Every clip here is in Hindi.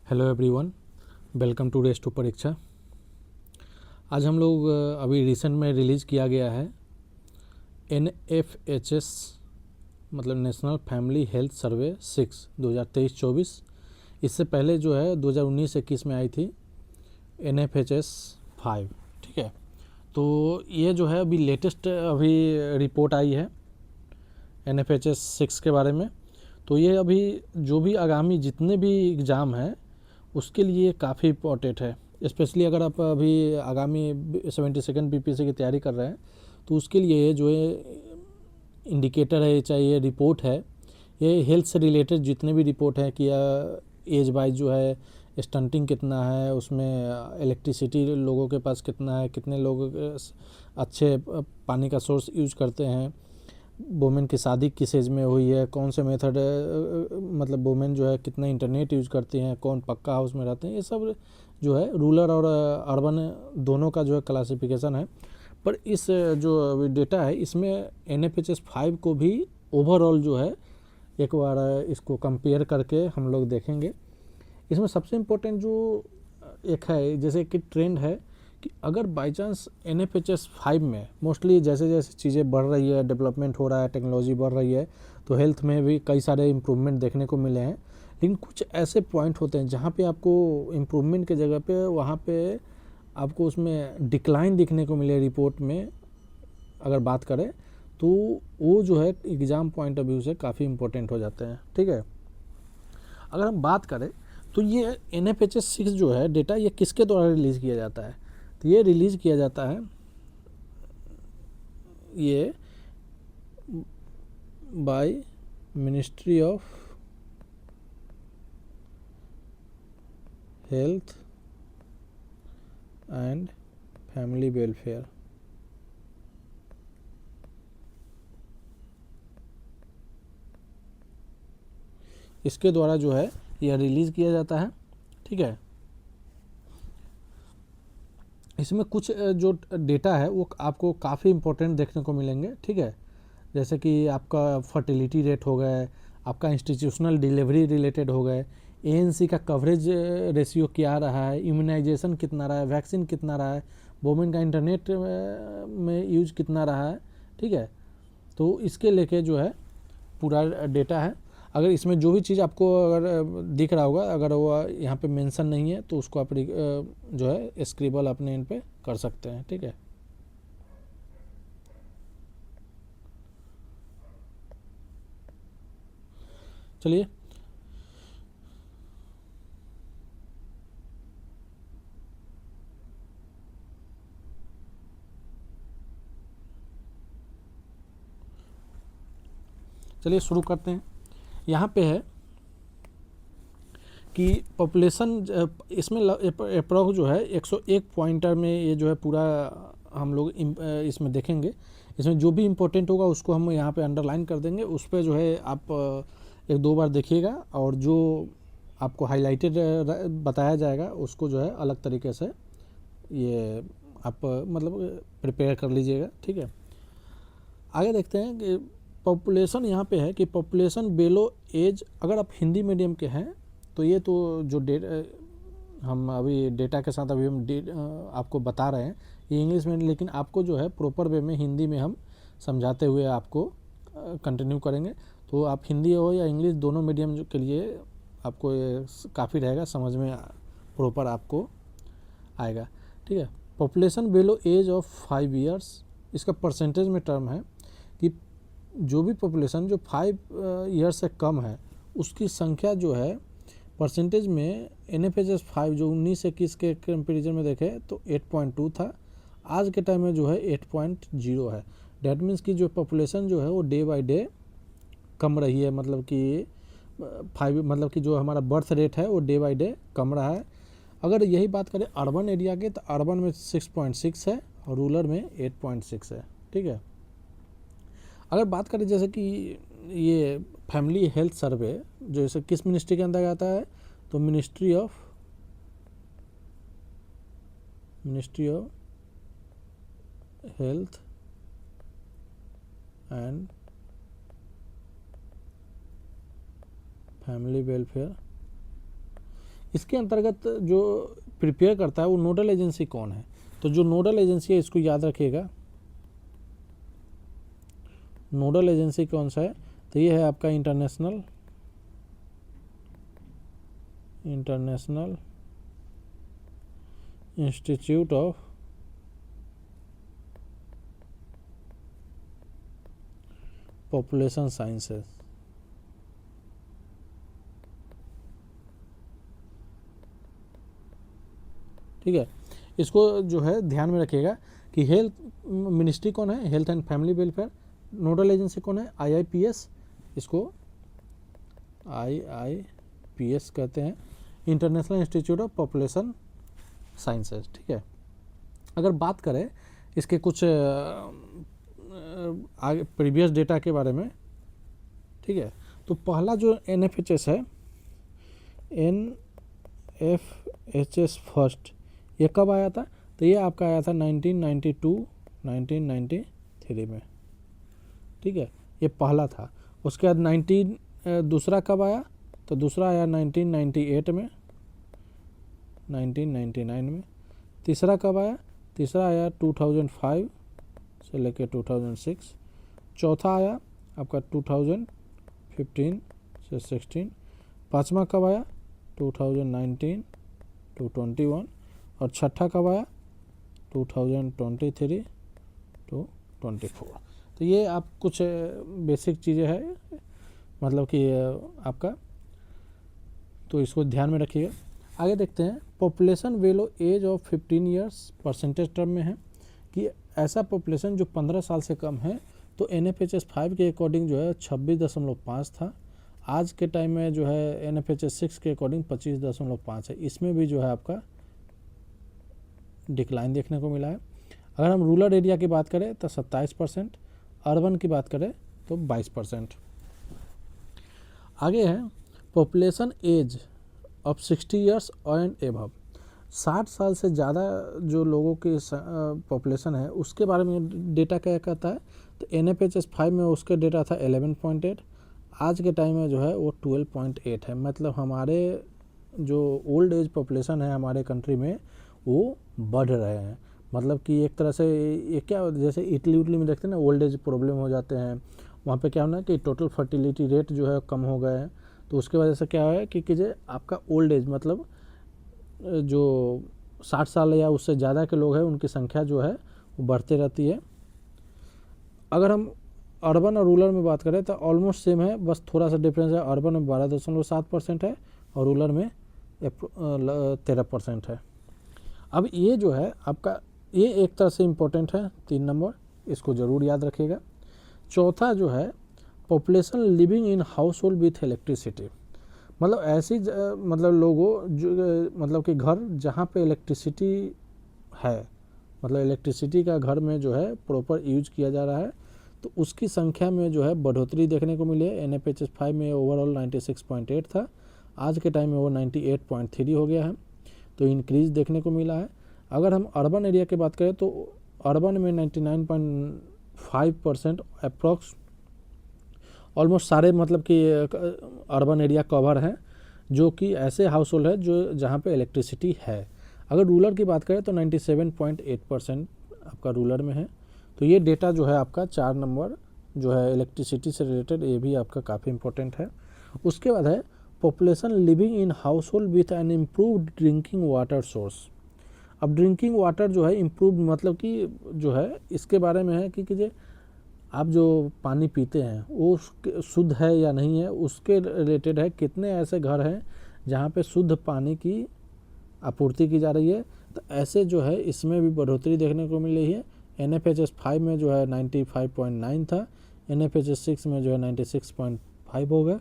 Hello everyone, welcome to race to Pariksha. आज हम लोग अभी रिसेंट में रिलीज़ किया गया है NFHS मतलब नेशनल फैमिली हेल्थ सर्वे 6 2023-24। इससे पहले जो है 2019-21 में आई थी NFHS 5। ठीक है, तो ये जो है अभी लेटेस्ट अभी रिपोर्ट आई है NFHS 6 के बारे में। तो ये अभी जो भी आगामी जितने भी एग्ज़ाम हैं उसके लिए काफ़ी इम्पोर्टेंट है। स्पेशली अगर आप अभी आगामी 72nd BPSC की तैयारी कर रहे हैं तो उसके लिए जो है इंडिकेटर है, चाहे ये रिपोर्ट है, ये हेल्थ से रिलेटेड जितने भी रिपोर्ट हैं कि एज वाइज जो है स्टंटिंग कितना है, उसमें इलेक्ट्रिसिटी लोगों के पास कितना है, कितने लोग अच्छे पानी का सोर्स यूज करते हैं, वोमेन की शादी किस एज में हुई है, कौन से मेथड मतलब वोमेन जो है कितना इंटरनेट यूज़ करती हैं, कौन पक्का हाउस में रहते हैं, ये सब जो है रूरल और अर्बन दोनों का जो है क्लासिफिकेशन है। पर इस जो डेटा है इसमें NFHS 5 को भी ओवरऑल जो है एक बार इसको कंपेयर करके हम लोग देखेंगे। इसमें सबसे इम्पोर्टेंट जो एक है, जैसे कि ट्रेंड है कि अगर बाई चांस NFHS 5 में मोस्टली जैसे जैसे चीज़ें बढ़ रही है, डेवलपमेंट हो रहा है, टेक्नोलॉजी बढ़ रही है, तो हेल्थ में भी कई सारे इम्प्रूवमेंट देखने को मिले हैं। लेकिन कुछ ऐसे पॉइंट होते हैं जहाँ पे आपको इम्प्रूवमेंट के जगह पे वहाँ पे आपको उसमें डिक्लाइन दिखने को मिले रिपोर्ट में अगर बात करें, तो वो जो है एग्ज़ाम पॉइंट ऑफ व्यू से काफ़ी इम्पोर्टेंट हो जाते हैं। ठीक है, अगर हम बात करें तो ये NFHS 6 जो है डेटा ये किसके द्वारा रिलीज़ किया जाता है, तो ये रिलीज़ किया जाता है ये by ministry of health and family welfare. इसके द्वारा जो है यह रिलीज़ किया जाता है। ठीक है, इसमें कुछ जो डेटा है वो आपको काफ़ी इम्पोर्टेंट देखने को मिलेंगे। ठीक है, जैसे कि आपका फर्टिलिटी रेट हो गए, आपका इंस्टीट्यूशनल डिलीवरी रिलेटेड हो गए, ANC का कवरेज रेशियो क्या रहा है, इम्यूनाइजेशन कितना रहा है, वैक्सीन कितना रहा है, वोमेन का इंटरनेट में यूज कितना रहा है। ठीक है, तो इसके लेके जो है पूरा डेटा है। अगर इसमें जो भी चीज़ आपको अगर दिख रहा होगा, अगर वो यहाँ पे मेंशन नहीं है तो उसको आप जो है स्क्रिबल अपने इन पे कर सकते हैं। ठीक है, चलिए चलिए शुरू करते हैं। यहाँ पे है कि पॉपुलेशन इसमें अप्रॉक्स जो है 101 पॉइंटर में ये जो है पूरा हम लोग इसमें देखेंगे। इसमें जो भी इम्पोर्टेंट होगा उसको हम यहाँ पे अंडरलाइन कर देंगे, उस पर जो है आप एक दो बार देखिएगा और जो आपको हाईलाइटेड बताया जाएगा उसको जो है अलग तरीके से ये आप मतलब प्रिपेयर कर लीजिएगा। ठीक है, आगे देखते हैं कि पॉपुलेशन यहाँ पे है कि पॉपुलेशन बेलो एज, अगर आप हिंदी मीडियम के हैं तो ये तो जो हम अभी डेटा के साथ अभी हम आपको बता रहे हैं ये इंग्लिश में, लेकिन आपको जो है प्रॉपर वे में हिंदी में हम समझाते हुए आपको कंटिन्यू करेंगे। तो आप हिंदी हो या इंग्लिश दोनों मीडियम के लिए आपको ये काफ़ी रहेगा, समझ में प्रॉपर आपको आएगा। ठीक है, population below age of 5 years, इसका परसेंटेज में टर्म है कि जो भी पॉपुलेशन जो 5 ईयर से कम है उसकी संख्या जो है परसेंटेज में NFHS 5 जो 19-21 के कंपेरिजन में देखें तो 8.2 था, आज के टाइम में जो है 8.0 है। डैट मीन्स कि जो पॉपुलेशन जो है वो डे बाय डे कम रही है, मतलब कि 5 मतलब कि जो हमारा बर्थ रेट है वो डे बाय डे कम रहा है। अगर यही बात करें अर्बन एरिया के तो अर्बन में 6.6 है और रूरल में 8.6 है। ठीक है, अगर बात करें जैसे कि ये फैमिली हेल्थ सर्वे जो जैसे किस मिनिस्ट्री के अंदर आता है, तो ministry of health and family welfare इसके अंतर्गत जो प्रिपेयर करता है वो नोडल एजेंसी कौन है, तो जो नोडल एजेंसी है इसको याद रखिएगा, नोडल एजेंसी कौन सा है, तो ये है आपका international institute of population sciences. ठीक है, इसको जो है ध्यान में रखिएगा कि हेल्थ मिनिस्ट्री कौन है, health and family welfare, nodal agency कौन है, IIPS, इसको IIPS कहते हैं, international institute of population sciences. ठीक है, अगर बात करें इसके कुछ आगे प्रीवियस डेटा के बारे में, ठीक है, तो पहला जो NFHS है, NFHS फर्स्ट, ये कब आया था, तो ये आपका आया था 1993 में। ठीक है, ये पहला था। उसके बाद दूसरा कब आया, तो दूसरा आया 1998 में, 1999 में। तीसरा कब आया, तीसरा आया 2005 से लेकर 2006। चौथा आया आपका 2015 से 16। पाँचवा कब आया, 2019 to 21। और छठा कब आया, 2023 to 24। तो ये आप कुछ बेसिक चीज़ें हैं, मतलब कि आपका, तो इसको ध्यान में रखिएगा। आगे देखते हैं, population below age of 15 years percentage term में है कि ऐसा पॉपुलेशन जो 15 साल से कम है, तो NFHS 5 के अकॉर्डिंग जो है 26.5 था। आज के टाइम में जो है NFHS 6 के अकॉर्डिंग 25.5 है। इसमें भी जो है आपका डिक्लाइन देखने को मिला है। अगर हम रूरल एरिया की बात करें तो 27%, अर्बन की बात करें तो 22%। आगे है population age of 60 years and above, 60 साल से ज़्यादा जो लोगों की पॉपुलेशन है उसके बारे में डेटा क्या कहता है, तो NFHS 5 में उसके डेटा था 11.8, आज के टाइम में जो है वो 12.8 है। मतलब हमारे जो ओल्ड एज पॉपुलेशन है हमारे कंट्री में वो बढ़ रहे हैं। मतलब कि एक तरह से ये क्या, जैसे इटली उटली में देखते हैं ना, ओल्ड एज प्रॉब्लम हो जाते हैं, वहाँ पे क्या होना है कि टोटल फर्टिलिटी रेट जो है कम हो गए हैं। तो उसके वजह से क्या है कि जो आपका ओल्ड एज, मतलब जो 60 साल या उससे ज़्यादा के लोग हैं उनकी संख्या जो है वो बढ़ते रहती है। अगर हम अर्बन और रूरल में बात करें तो ऑलमोस्ट सेम है, बस थोड़ा सा डिफरेंस है। अर्बन में 12.7% है और रूरल में 13% है। अब ये जो है आपका, ये एक तरह से इम्पोर्टेंट है, 3 नंबर, इसको ज़रूर याद रखिएगा। चौथा जो है population living in house hold with electricity, मतलब ऐसी मतलब लोगों जो मतलब कि घर जहाँ पे इलेक्ट्रिसिटी है, मतलब इलेक्ट्रिसिटी का घर में जो है प्रॉपर यूज किया जा रहा है, तो उसकी संख्या में जो है बढ़ोतरी देखने को मिली है। NFHS 5 में ओवरऑल 96.8 था, आज के टाइम में वो 98.3 हो गया है, तो इंक्रीज देखने को मिला है। अगर हम अर्बन एरिया की बात करें तो अर्बन में 99.5% अप्रॉक्स, ऑलमोस्ट सारे मतलब कि अर्बन एरिया कवर है, जो कि ऐसे हाउस होल्ड है जो जहाँ पे इलेक्ट्रिसिटी है। अगर रूरल की बात करें तो 97.8% आपका रूरल में है। तो ये डेटा जो है आपका 4 नंबर जो है इलेक्ट्रिसिटी से रिलेटेड, ये भी आपका काफ़ी इंपॉर्टेंट है। उसके बाद है population living in house hold with an improved drinking water source. अब ड्रिंकिंग वाटर जो है इम्प्रूव, मतलब कि जो है इसके बारे में है कि आप जो पानी पीते हैं वो शुद्ध है या नहीं है, उसके रिलेटेड है। कितने ऐसे घर हैं जहाँ पे शुद्ध पानी की आपूर्ति की जा रही है, तो ऐसे जो है इसमें भी बढ़ोतरी देखने को मिल रही है। NFHS 5 में जो है 95.9 था, NFHS 6 में जो है 96.5 हो गया।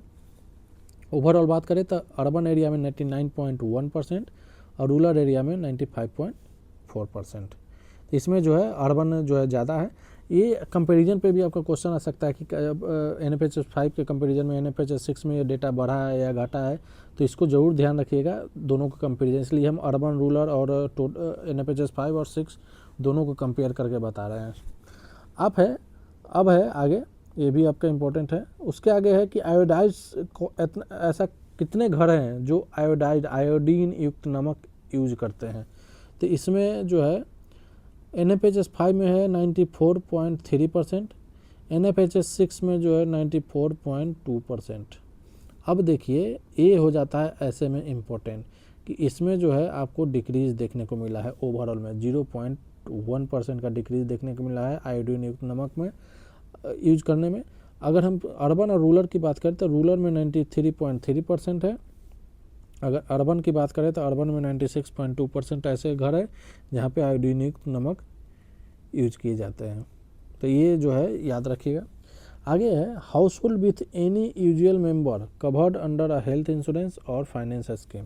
ओवरऑल बात करें तो अर्बन एरिया में 99.1% और रूरल एरिया में 95.4%। तो इसमें जो है अर्बन जो है ज़्यादा है। ये कंपैरिजन पे भी आपका क्वेश्चन आ सकता है कि NFHS 5 के कंपैरिजन में NFHS 6 में ये डेटा बढ़ा है या घटा है, तो इसको ज़रूर ध्यान रखिएगा दोनों का कंपैरिजन। इसलिए हम अर्बन रूरल और NFHS 5 और 6 दोनों को कंपेयर करके बता रहे हैं। अब है आगे, ये भी आपका इम्पोर्टेंट है। उसके आगे है कि आयोडाइज ऐसा कितने घर हैं जो आयोडीन युक्त नमक यूज करते हैं। तो इसमें जो है NaPH 5 में है 94.3%, NaPH 6 में जो है 94.2%। अब देखिए ये हो जाता है ऐसे में इम्पोर्टेंट कि इसमें जो है आपको डिक्रीज देखने को मिला है ओवरऑल में 0.1% का डिक्रीज देखने को मिला है आयोडीन युक्त नमक में यूज करने में। अगर हम अर्बन और रूरल की बात करें तो रूरल में 93.3% है, अगर अर्बन की बात करें तो अर्बन में 96.2% ऐसे घर है जहाँ पे आयोडीन युक्त नमक यूज किए जाते हैं। तो ये जो है याद रखिएगा। आगे है house hold with any usual member covered under a health insurance और फाइनेंस स्कीम।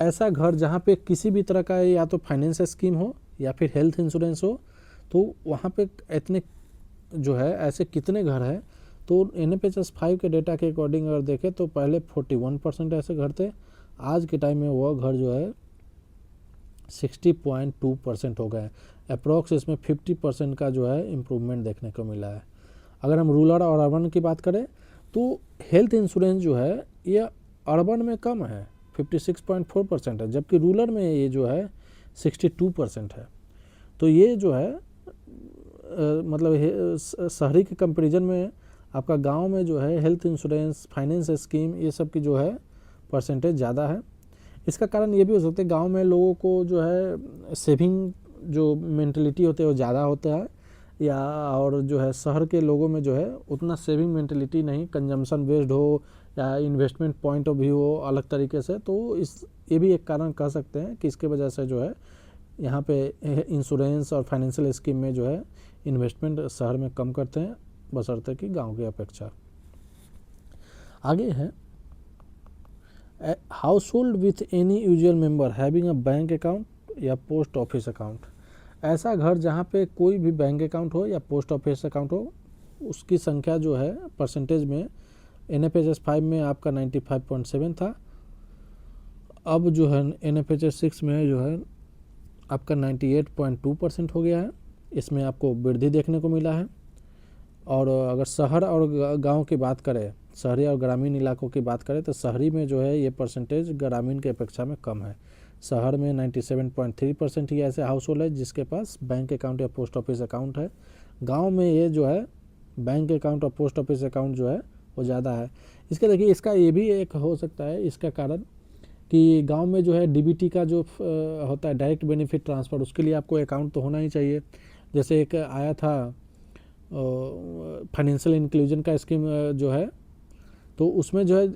ऐसा घर जहाँ पे किसी भी तरह का या तो फाइनेंस स्कीम हो या फिर हेल्थ इंश्योरेंस हो, तो वहाँ पे इतने जो है ऐसे कितने घर हैं। तो NaPH 5 के डेटा के अकॉर्डिंग अगर देखें तो पहले 41% ऐसे घर थे, आज के टाइम में वह घर जो है 60.2% हो गए। अप्रॉक्स इसमें 50% का जो है इम्प्रूवमेंट देखने को मिला है। अगर हम रूरल और अर्बन की बात करें तो हेल्थ इंश्योरेंस जो है ये अर्बन में कम है 56.4% है, जबकि रूरल में ये जो है 62% है। तो ये जो है मतलब शहरी के कंपैरिजन में आपका गांव में जो है हेल्थ इंश्योरेंस फाइनेंस स्कीम ये सब की जो है परसेंटेज ज़्यादा है। इसका कारण ये भी हो सकता है गांव में लोगों को जो है सेविंग जो मेंटलिटी होते है वो ज़्यादा होता है, या और जो है शहर के लोगों में जो है उतना सेविंग मेंटलिटी नहीं, कंजम्पशन बेस्ड हो या इन्वेस्टमेंट पॉइंट ऑफ व्यू हो अलग तरीके से। तो इस ये भी एक कारण कह सकते हैं कि इसके वजह से जो है यहाँ पे इंश्योरेंस और फाइनेंशियल स्कीम में जो है इन्वेस्टमेंट शहर में कम करते हैं बशर्ते कि गांव की अपेक्षा। आगे है house hold with any usual member having a bank account या पोस्ट ऑफिस अकाउंट। ऐसा घर जहाँ पे कोई भी बैंक अकाउंट हो या पोस्ट ऑफिस अकाउंट हो, उसकी संख्या जो है परसेंटेज में NaPH 5 में आपका 95.7 था, अब जो है NaPH 6 में जो है आपका 98.2% हो गया है। इसमें आपको वृद्धि देखने को मिला है। और अगर शहर और गांव की बात करें, शहरी और ग्रामीण इलाकों की बात करें तो शहरी में जो है ये परसेंटेज ग्रामीण की अपेक्षा में कम है। शहर में 97.3% ही ऐसे हाउस होल्ड है जिसके पास बैंक अकाउंट या पोस्ट ऑफिस अकाउंट है। गांव में ये जो है बैंक अकाउंट और पोस्ट ऑफिस अकाउंट जो है वो ज़्यादा है। इसके देखिए इसका ये भी एक हो सकता है इसका कारण कि गांव में जो है DBT का जो होता है डायरेक्ट बेनिफिट ट्रांसफ़र, उसके लिए आपको अकाउंट तो होना ही चाहिए। जैसे एक आया था फाइनेंशियल इंक्लूजन का स्कीम जो है, तो उसमें जो है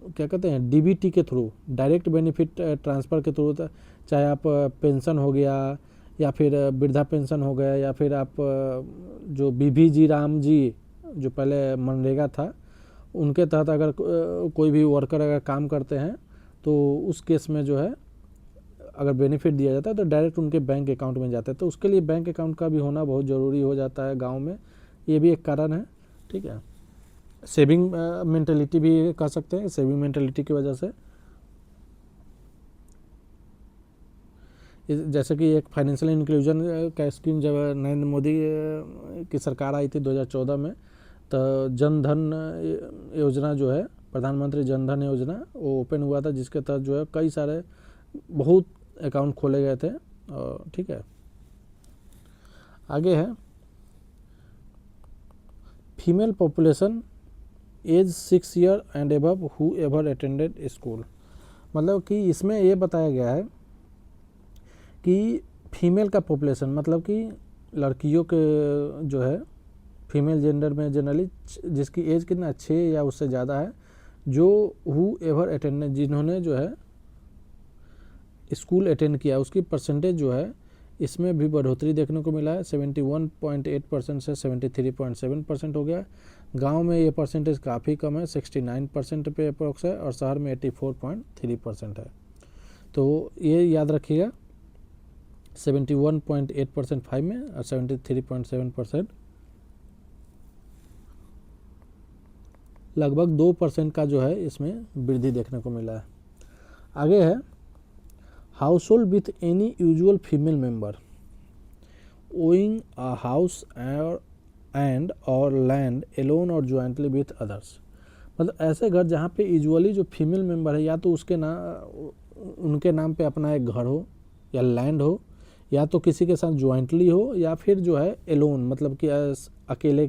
क्या कहते हैं DBT के थ्रू डायरेक्ट बेनिफिट ट्रांसफ़र के थ्रू, चाहे आप पेंशन हो गया या फिर वृद्धा पेंशन हो गया या फिर आप जो BVG राम जी जो पहले मनरेगा था उनके तहत अगर कोई भी वर्कर अगर काम करते हैं तो उस केस में जो है अगर बेनिफिट दिया जाता है तो डायरेक्ट उनके बैंक अकाउंट में जाता है। तो उसके लिए बैंक अकाउंट का भी होना बहुत ज़रूरी हो जाता है गांव में, ये भी एक कारण है। ठीक है, सेविंग मेंटलिटी भी कह सकते हैं, सेविंग मेंटलिटी की वजह से जैसे कि एक फाइनेंशियल इंक्लूजन का स्कीम जब नरेंद्र मोदी की सरकार आई थी 2014 में, तो जन धन योजना जो है प्रधानमंत्री जन धन योजना वो ओपन हुआ था, जिसके तहत जो है कई सारे बहुत अकाउंट खोले गए थे। ठीक है, आगे है female population age 6 year and above who ever attended school. मतलब कि इसमें ये बताया गया है कि फीमेल का पॉपुलेशन मतलब कि लड़कियों के जो है फीमेल जेंडर में जनरली जिसकी एज कितना 6 या उससे ज़्यादा है, जो हु एवर अटेंडेड जिन्होंने जो है स्कूल अटेंड किया, उसकी परसेंटेज जो है इसमें भी बढ़ोतरी देखने को मिला है। 71.8% से 73.7% हो गया। गांव में ये परसेंटेज काफ़ी कम है, 69% पे अप्रोक्स है, और शहर में 84.3% है। तो ये याद रखिएगा 71.8% 5 में और 73.7% लगभग 2% का जो है इसमें वृद्धि देखने को मिला है। आगे है house hold with any usual female member owing a house and और लैंड एलोन और ज्वाइंटली विथ अदर्स। मतलब ऐसे घर जहाँ पे यूजुअली जो फीमेल मेंबर है या तो उनके नाम पे अपना एक घर हो या लैंड हो, या तो किसी के साथ ज्वाइंटली हो, या फिर जो है एलोन, मतलब कि अकेले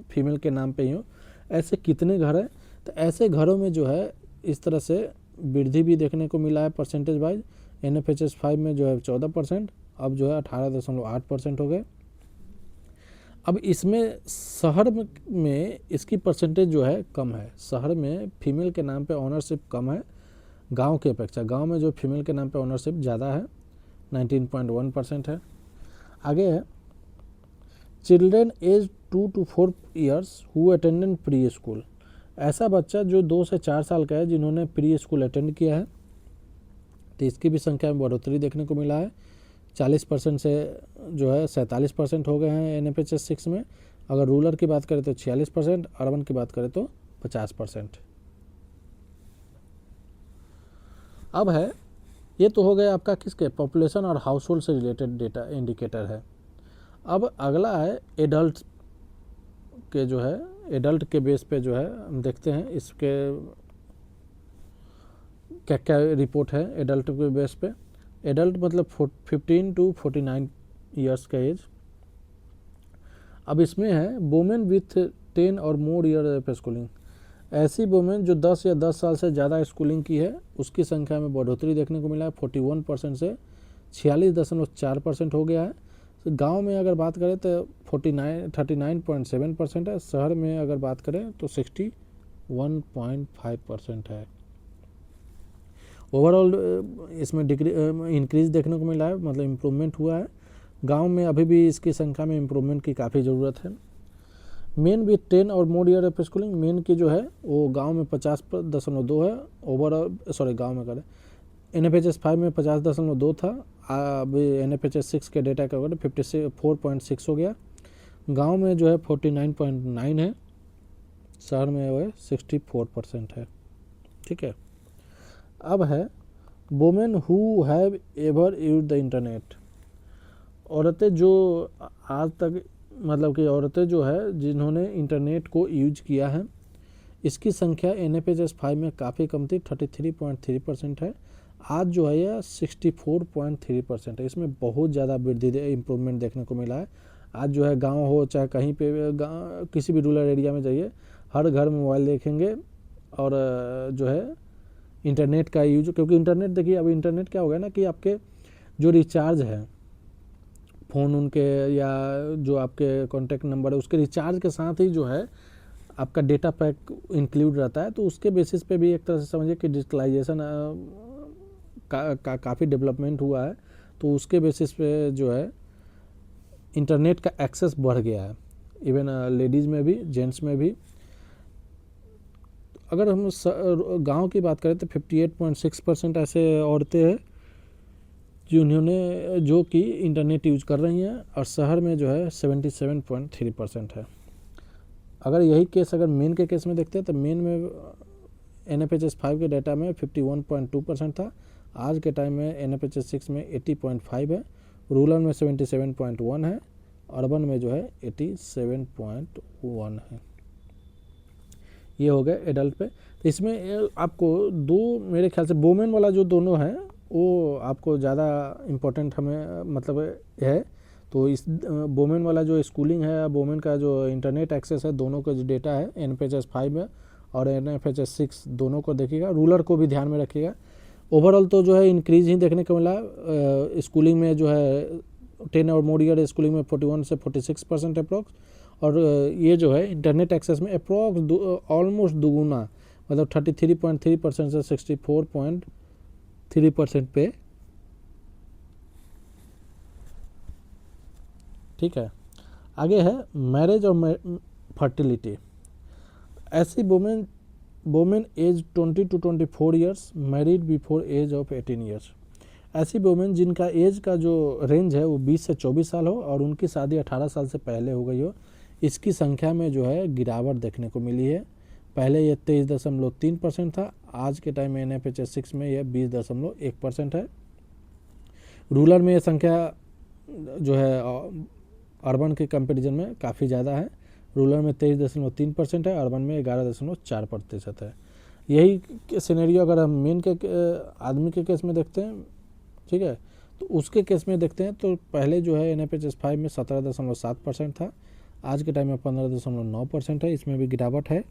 फीमेल के नाम पे ही हो। ऐसे कितने घर हैं, तो ऐसे घरों में जो है इस तरह से वृद्धि भी देखने को मिला है परसेंटेज वाइज। NFHS 5 में जो है 14%, अब जो है 18.8% हो गए। अब इसमें शहर में इसकी परसेंटेज जो है कम है, शहर में फीमेल के नाम पे ऑनरशिप कम है गांव की अपेक्षा। गांव में जो फीमेल के नाम पे ऑनरशिप ज़्यादा है, 19.1% है। आगे है children age 2 to 4 years who attended pre school. ऐसा बच्चा जो 2 से 4 साल का है जिन्होंने प्री स्कूल अटेंड किया है, तो इसकी भी संख्या में बढ़ोतरी देखने को मिला है। 40% से जो है 47% हो गए हैं NFHS 6 में। अगर रूरल की बात करें तो 46%, अर्बन की बात करें तो 50%। अब है, ये तो हो गया आपका किसके, पॉपुलेशन और हाउस होल्ड से रिलेटेड डेटा इंडिकेटर है। अब अगला है एडल्ट के, जो है एडल्ट के बेस पे जो है हम देखते हैं इसके क्या क्या रिपोर्ट है एडल्ट के बेस पे। एडल्ट मतलब 15 to 49 ईयर्स का एज। अब इसमें है वुमेन विथ 10 और मोर ईयर ऑफ स्कूलिंग। ऐसी वुमेन जो 10 या 10 साल से ज़्यादा स्कूलिंग की है, उसकी संख्या में बढ़ोतरी देखने को मिला है। 41% से 46.4% हो गया है। तो गांव में अगर बात करें तो 39.7% है, शहर में अगर बात करें तो 61.5% है। ओवरऑल इसमें इंक्रीज देखने को मिला है, मतलब इम्प्रूवमेंट हुआ है। गांव में अभी भी इसकी संख्या में इम्प्रूवमेंट की काफ़ी ज़रूरत है। मेन विथ 10 और more year of schooling, main की जो है वो गांव में 50.2 है। ओवरऑल गांव में करें NFHS 5 में 50.2 था, अभी NFHS 6 के डेटा का 54.6 हो गया। गांव में जो है 49.9 है, शहर में वो है 64% है। ठीक है। अब है women who have ever used the internet. औरतें जो आज तक, मतलब कि औरतें जो है जिन्होंने इंटरनेट को यूज किया है, इसकी संख्या NFHS 5 में काफ़ी कम थी, 33.3% है। आज जो है यह 64.3% है। इसमें बहुत ज़्यादा वृद्धि इम्प्रूवमेंट देखने को मिला है। आज जो है गांव हो चाहे कहीं पे किसी भी रूरल एरिया में जाइए, हर घर में मोबाइल देखेंगे और जो है इंटरनेट का यूज, क्योंकि इंटरनेट देखिए अभी इंटरनेट क्या हो गया ना कि आपके जो रिचार्ज है फ़ोन उनके या जो आपके कॉन्टैक्ट नंबर है उसके रिचार्ज के साथ ही जो है आपका डेटा पैक इंक्लूड रहता है। तो उसके बेसिस पे भी एक तरह से समझिए कि डिजिटलाइजेशन काफ़ी डेवलपमेंट हुआ है। तो उसके बेसिस पे जो है इंटरनेट का एक्सेस बढ़ गया है, इवन लेडीज़ में भी जेंट्स में भी। अगर हम गांव की बात करें तो 58.6% ऐसे औरतें हैं जो कि इंटरनेट यूज कर रही हैं, और शहर में जो है 77.3% है। अगर यही केस अगर मेन के केस में देखते हैं तो मेन में NFHS 5 के डाटा में 51.2% था, आज के टाइम में NFHS 6 में 80.5 है, रूरल में 77.1 है, अर्बन में जो है 87.1 है। ये हो गया एडल्ट पे। तो इसमें आपको दो, मेरे ख्याल से वुमेन वाला जो दोनों है वो आपको ज़्यादा इम्पोर्टेंट हमें मतलब है। तो इस वुमेन वाला जो स्कूलिंग है, वुमेन का जो इंटरनेट एक्सेस है, दोनों का जो डेटा है NFHS 5 में और NFHS 6 दोनों को देखिएगा, रूरल को भी ध्यान में रखिएगा। ओवरऑल तो जो है इंक्रीज ही देखने को मिला। स्कूलिंग में जो है 10 और मोर ईयर स्कूलिंग में 41 से 46% अप्रॉक्स, और ये जो है इंटरनेट एक्सेस में अप्रॉक्स ऑलमोस्ट दुगुना, मतलब 33.3% से 64.3% पे। ठीक है। आगे है मैरिज और फर्टिलिटी। ऐसी women age 20 to 24 years married before age of 18 years. ऐसी वुमेन जिनका एज का जो रेंज है वो 20 से 24 साल हो और उनकी शादी 18 साल से पहले हो गई हो, इसकी संख्या में जो है गिरावट देखने को मिली है। पहले ये 23.3% था, आज के टाइम में NFHS 6 में यह 20.1% है। रूरल में ये संख्या जो है अर्बन के कंपैरिजन में काफ़ी ज़्यादा है। रूरल में 23.3% है, अर्बन में 11.4% है। यही सिनेरियो अगर हम मेन के आदमी के केस में देखते हैं, ठीक है, तो उसके केस में देखते हैं तो पहले जो है NFHS 5 में 17.7% था, आज के टाइम में 15.9% है, इसमें भी गिरावट है।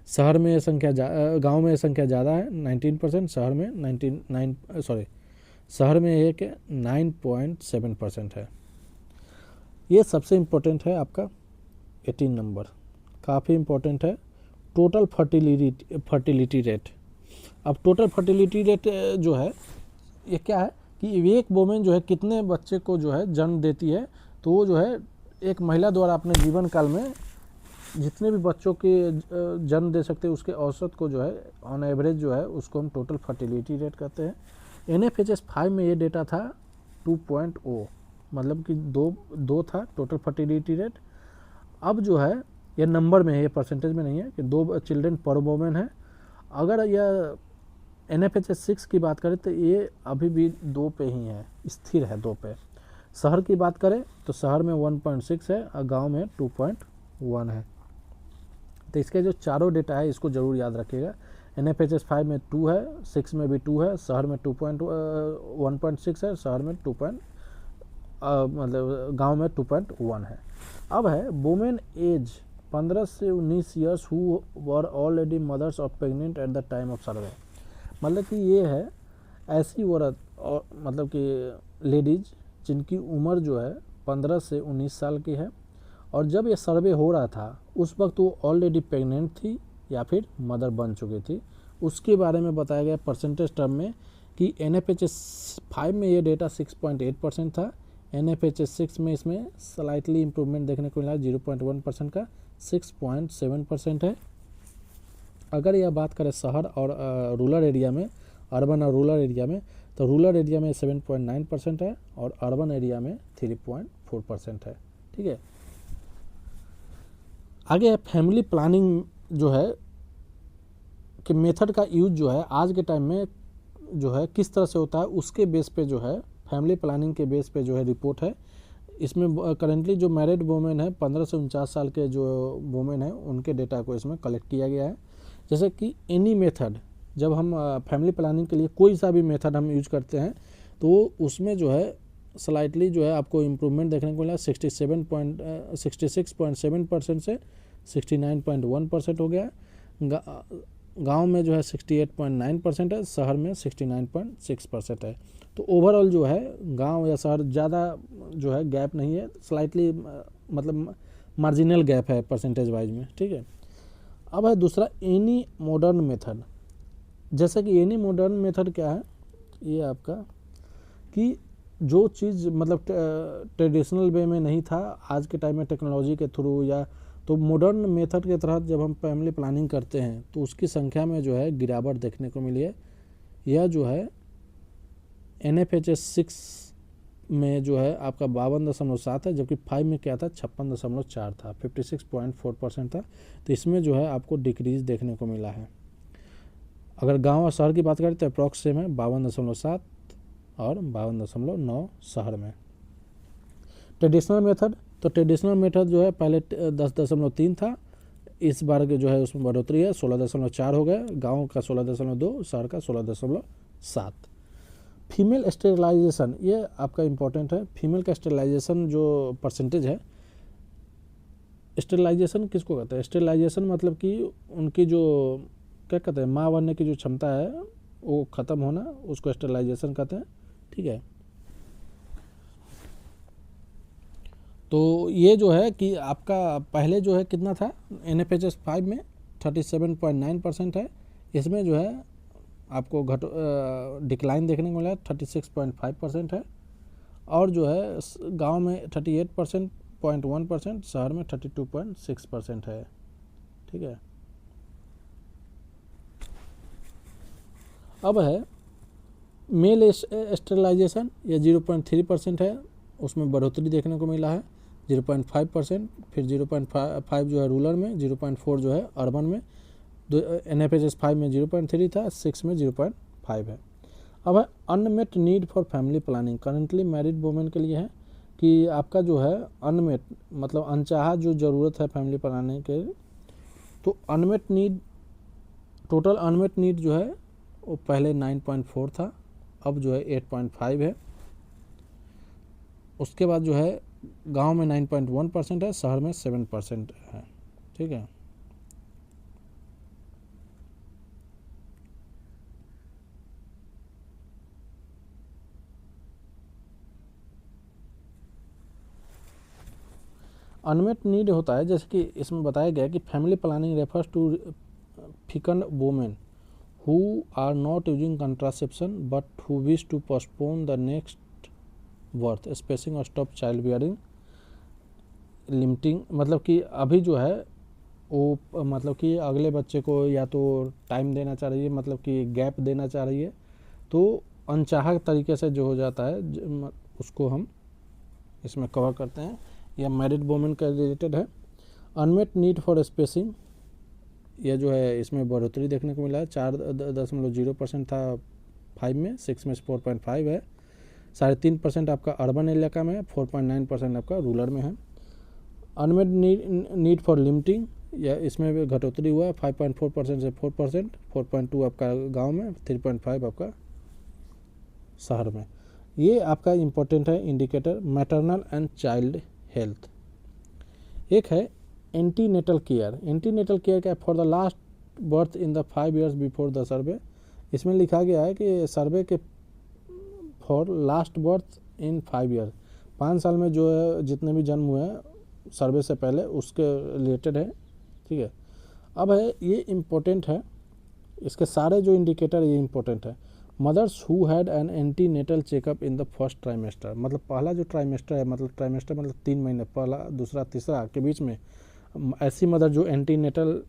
शहर में संख्या गांव में संख्या ज़्यादा है 19%, शहर में 9.7% है। ये सबसे इम्पोर्टेंट है आपका 18 नंबर, काफ़ी इम्पोर्टेंट है, टोटल फर्टिलिटी रेट। अब टोटल फर्टिलिटी रेट जो है ये क्या है कि एक वोमेन जो है कितने बच्चे को जो है जन्म देती है, तो वो जो है एक महिला द्वारा अपने जीवन काल में जितने भी बच्चों के जन्म दे सकते हैं उसके औसत को जो है ऑन एवरेज जो है उसको हम टोटल फर्टिलिटी रेट कहते हैं। NFHS 5 में ये डेटा था 2.0, मतलब कि दो था टोटल फर्टिलिटी रेट। अब जो है ये नंबर में है, ये परसेंटेज में नहीं है कि 2 चिल्ड्रेन पर वोमेन है। अगर यह NFHS 6 की बात करें तो ये अभी भी 2 पे ही है, स्थिर है 2 पे। शहर की बात करें तो शहर में 1.6 है और गांव में 2.1 है। तो इसके जो चारों डेटा है इसको ज़रूर याद रखिएगा। NFHS 5 में 2 है, 6 में भी 2 है, शहर में 1.6 है, शहर में मतलब गांव में 2.1 है। अब है वुमेन एज 15 से 19 years who were already mothers और pregnant at the time of survey. मतलब कि ये है ऐसी औरत और मतलब कि लेडीज जिनकी उम्र जो है 15 से 19 साल की है और जब ये सर्वे हो रहा था उस वक्त वो ऑलरेडी प्रेग्नेंट थी या फिर मदर बन चुकी थी। उसके बारे में बताया गया परसेंटेज टर्म में कि NFHS 5 में ये डेटा 6.8% था, NFHS 6 में इसमें स्लाइटली इम्प्रूवमेंट देखने को मिला 0.1% का 6.7% है। अगर यह बात करें शहर और रूरल एरिया में, अर्बन और रूरल एरिया में, तो रूरल एरिया में 7.9% है और अर्बन एरिया में 3.4% है। ठीक है, आगे है फैमिली प्लानिंग जो है कि मेथड का यूज जो है आज के टाइम में जो है किस तरह से होता है उसके बेस पे जो है फैमिली प्लानिंग के बेस पे जो है रिपोर्ट है। इसमें करेंटली जो मैरिड वुमेन है 15 से 49 साल के जो वुमेन है उनके डेटा को इसमें कलेक्ट किया गया है। जैसे कि एनी मेथड, जब हम फैमिली प्लानिंग के लिए कोई सा भी मेथड हम यूज करते हैं तो उसमें जो है स्लाइटली जो है आपको इम्प्रूवमेंट देखने को मिला 66.7% से 69.1% हो गया। गांव में जो है 68.9% है, शहर में 69.6% है। तो ओवरऑल जो है गांव या शहर ज़्यादा जो है गैप नहीं है, स्लाइटली मतलब मार्जिनल गैप है परसेंटेज वाइज में। ठीक है, अब है दूसरा एनी मॉडर्न मेथड। जैसे कि एनी मॉडर्न मेथड क्या है, ये आपका कि जो चीज़ मतलब ट्रेडिशनल वे में नहीं था आज के टाइम में टेक्नोलॉजी के थ्रू या तो मॉडर्न मेथड के तहत जब हम फैमिली प्लानिंग करते हैं तो उसकी संख्या में जो है गिरावट देखने को मिली है। यह जो है NFHS 6 में जो है आपका 52.7 है, जबकि 5 में क्या था 56.4 था, 56.4% था। तो इसमें जो है आपको डिक्रीज देखने को मिला है। अगर गांव और शहर की बात करें तो अप्रॉक्स सेम है 52.7 और 52.9 शहर में। ट्रेडिशनल मेथड, तो ट्रेडिशनल मेथड जो है पहले 10.3 था, इस बार के जो है उसमें बढ़ोतरी है 16.4 हो गया, गांव का 16.2, शहर का 16.7। फीमेल स्टेरिलाइजेशन, ये आपका इम्पोर्टेंट है। फीमेल का स्टेरिलाइजेशन जो परसेंटेज है, स्टेरिलाइजेशन किसको कहते हैं? स्टेरिलाइजेशन मतलब कि उनकी जो क्या कहते हैं माँ बनने की जो क्षमता है वो ख़त्म होना, उसको स्टेरिलाइजेशन कहते हैं। ठीक है, तो ये जो है कि आपका पहले जो है कितना था NFHS 5 में 37.9% है, इसमें जो है आपको डिक्लाइन देखने को मिला 36.5% है और जो है गांव में 38.1%, शहर में 32.6% है। ठीक है, अब है मेल स्टेरिलाइजेशन, ये 0.3% है, उसमें बढ़ोतरी देखने को मिला है 0.5%, फिर 0.5 जो है रूरल में, 0.4 जो है अर्बन में। NFHS 5 में 0.3 था, 6 में 0.5 है। अब है unmet need for family planning, currently married women के लिए है कि आपका जो है अनमेट मतलब अनचाहा जो ज़रूरत है फैमिली बनाने के, तो unmet need, total unmet need जो है वो पहले 9.4 था, अब जो है 8.5 है। उसके बाद जो है गांव में 9.1% है, शहर में 7% है। ठीक है, अनमेट नीड होता है जैसे कि इसमें बताया गया कि family planning refers to fecund women who are not using contraception but who wish to postpone the next birth, spacing or stop child bearing, limiting, मतलब कि अभी जो है वो मतलब कि अगले बच्चे को या तो टाइम देना चाह रही है, मतलब कि गैप देना चाह रही है, तो अनचाहा तरीके से जो हो जाता है उसको हम इसमें कवर करते हैं। यह मैरिड वुमेन का रिलेटेड है। अनमेट नीड फॉर स्पेसिंग, यह जो है इसमें बढ़ोतरी देखने को मिला है, 4.0% था 5 में, 6 में 4.5 है। 3.5% आपका अर्बन इलाका में है, 4.9% आपका रूरल में है। अनमेट नीड फॉर लिमिटिंग, या इसमें भी घटोतरी हुआ है, 5.4% से 4%, 4.2 आपका गांव में, 3.5 आपका शहर में। ये आपका इम्पोर्टेंट है indicator. Maternal and child health. एक है एंटीनेटल केयर। एंटीनेटल केयर क्या है? For the last birth in the 5 years before the survey. इसमें लिखा गया है कि सर्वे के for last birth in 5 years, 5 साल में जो है जितने भी जन्म हुए हैं सर्वे से पहले, उसके रिलेटेड है। ठीक है, अब है ये इम्पोर्टेंट है, इसके सारे जो इंडिकेटर ये इम्पोर्टेंट है। Mothers who had an antenatal checkup in the first trimester, मतलब पहला जो ट्राइमेस्टर है, मतलब ट्राइमेस्टर मतलब 3 महीने, पहला दूसरा तीसरा के बीच में ऐसी मदर जो एंटीनेटल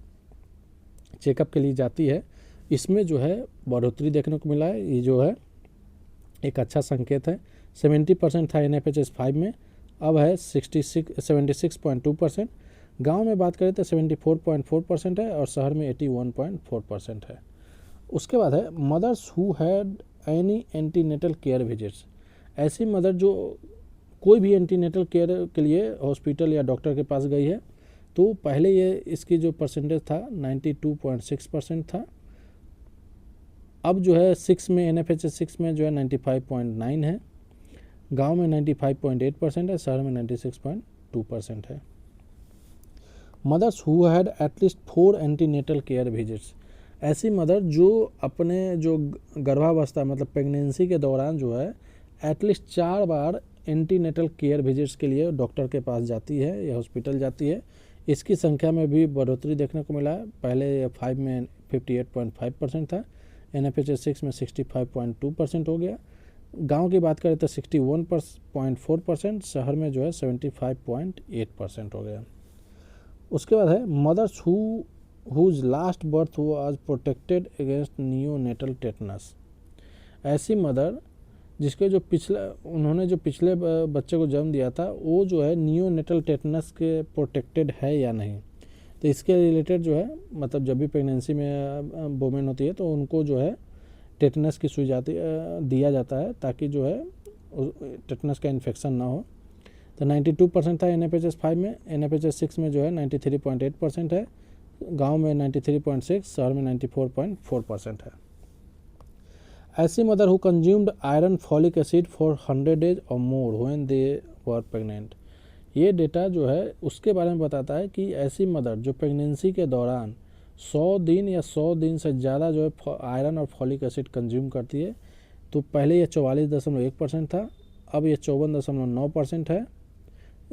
चेकअप के लिए जाती है, इसमें जो है बढ़ोतरी देखने को मिला है। ये जो है एक अच्छा संकेत है। 70% था NFHS 5 में, अब है 76.2%। गांव में बात करें तो 74.4% है और शहर में 81.4% है। उसके बाद है mothers who had any antenatal care visits. ऐसी मदर जो कोई भी एंटीनेटल केयर के लिए हॉस्पिटल या डॉक्टर के पास गई है, तो पहले ये इसकी जो परसेंटेज था 92.6% था, अब जो है 6 में NFHS 6 में जो है 95.9 है, गांव में 95.8% है, शहर में 96.2% है। Mothers who had at least 4 antenatal care visits. ऐसी मदर जो अपने जो गर्भावस्था मतलब प्रेगनेंसी के दौरान जो है एटलीस्ट 4 बार एंटीनेटल केयर विजिट्स के लिए डॉक्टर के पास जाती है या हॉस्पिटल जाती है, इसकी संख्या में भी बढ़ोतरी देखने को मिला है। पहले 5 में 58.5% था, NFHS 6 में 65.2% हो गया। गांव की बात करें तो 61.4%, शहर में जो है 75.8% हो गया। उसके बाद है mothers whose last birth was protected against neonatal tetanus. ऐसी मदर जिसके जो उन्होंने जो पिछले बच्चे को जन्म दिया था, वो जो है नियोनेटल टेटनस के प्रोटेक्टेड है या नहीं। तो इसके रिलेटेड जो है मतलब जब भी प्रेगनेंसी में वुमेन होती है तो उनको जो है टेटनस की सुई दिया जाता है, ताकि जो है टेटनस का इन्फेक्शन ना हो। तो 92% था NFHS 5 में, NFHS 6 में जो है 93.8% है, गांव में 93.6, शहर में 94.4% है। ऐसी mother who consumed iron folic acid for 100 days और more when they were pregnant. ये डेटा जो है उसके बारे में बताता है कि ऐसी मदर जो प्रेगनेंसी के दौरान 100 दिन या 100 दिन से ज़्यादा जो है आयरन और फॉलिक एसिड कंज्यूम करती है, तो पहले ये 44.1% था, अब ये 54.9% है।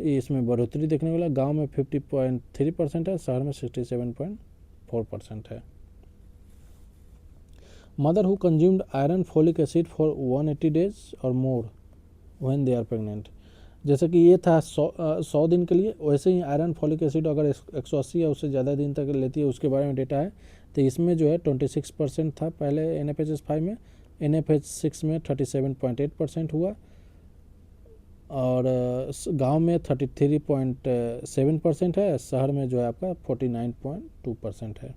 इसमें बढ़ोतरी देखने को मिला। गांव में 50.3% है, शहर में 67.4% है। Mother who consumed iron folic acid for 180 days और more when they are pregnant. जैसे कि ये था 100 दिन के लिए, वैसे ही आयरन फॉलिक एसिड अगर 180 या उससे ज़्यादा दिन तक लेती है उसके बारे में डेटा है। तो इसमें जो है 26% था पहले NFHS 5 में, NFHS 6 में 37.8% हुआ और गांव में 33.7% है, शहर में जो है आपका 49.2% है।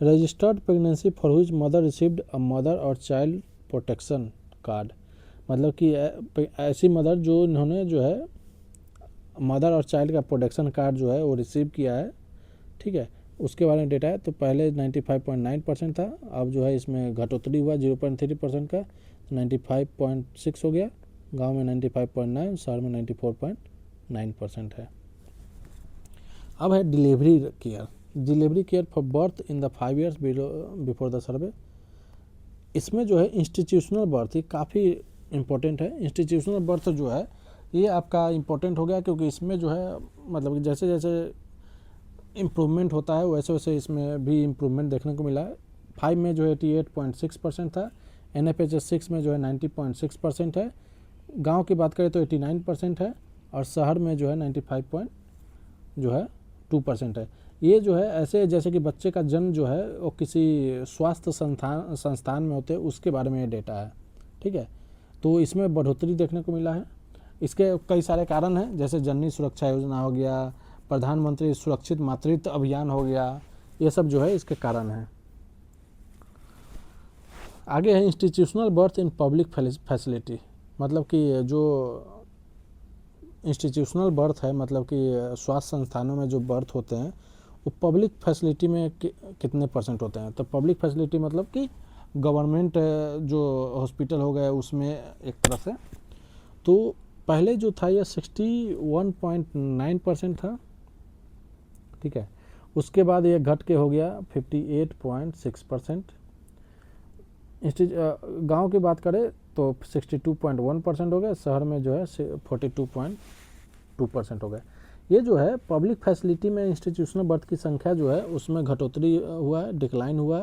Registered pregnancy for which mother received a mother और चाइल्ड प्रोटेक्शन कार्ड। मतलब कि ऐसी मदर जो इन्होंने जो है मदर और चाइल्ड का प्रोटेक्शन कार्ड जो है वो रिसीव किया है, ठीक है, उसके बारे में डेटा है। तो पहले 95.9% था, अब जो है इसमें घटोतरी हुआ 0.3% का, 95.6 हो गया। गांव में 95.9, शहर में 94.9% है। अब है delivery care for birth in the 5 years before the survey. इसमें जो है इंस्टीट्यूशनल बर्थ, ये काफ़ी इम्पोर्टेंट है। इंस्टीट्यूशनल बर्थ जो है ये आपका इम्पोर्टेंट हो गया, क्योंकि इसमें जो है मतलब कि जैसे जैसे इम्प्रूवमेंट होता है वैसे वैसे इसमें भी इम्प्रूवमेंट देखने को मिला है। 5 में जो है 88.6% था, NFHS 6 में जो है 90.6% है, गांव की बात करें तो 89% है, और शहर में जो है 95.2% है। ये जो है ऐसे जैसे कि बच्चे का जन्म जो है वो किसी स्वास्थ्य संस्थान में होते हैं उसके बारे में ये डेटा है, ठीक है। तो इसमें बढ़ोतरी देखने को मिला है। इसके कई सारे कारण हैं, जैसे जननी सुरक्षा योजना हो गया, प्रधानमंत्री सुरक्षित मातृत्व अभियान हो गया, ये सब जो है इसके कारण हैं। आगे है institutional birth in public facility, मतलब कि जो इंस्टीट्यूशनल बर्थ है, मतलब कि स्वास्थ्य संस्थानों में जो बर्थ होते हैं वो पब्लिक फैसिलिटी में कितने % होते हैं। तो पब्लिक फैसिलिटी मतलब कि गवर्नमेंट जो हॉस्पिटल हो गए उसमें एक तरह से, तो पहले जो था ये 61.9% था, ठीक है। उसके बाद ये घट के हो गया 58.6%। गांव की बात करें तो 62.1% हो गया, शहर में जो है 42.2% हो गया। ये जो है पब्लिक फैसिलिटी में इंस्टीट्यूशनल बर्थ की संख्या जो है उसमें घटोतरी हुआ है, डिक्लाइन हुआ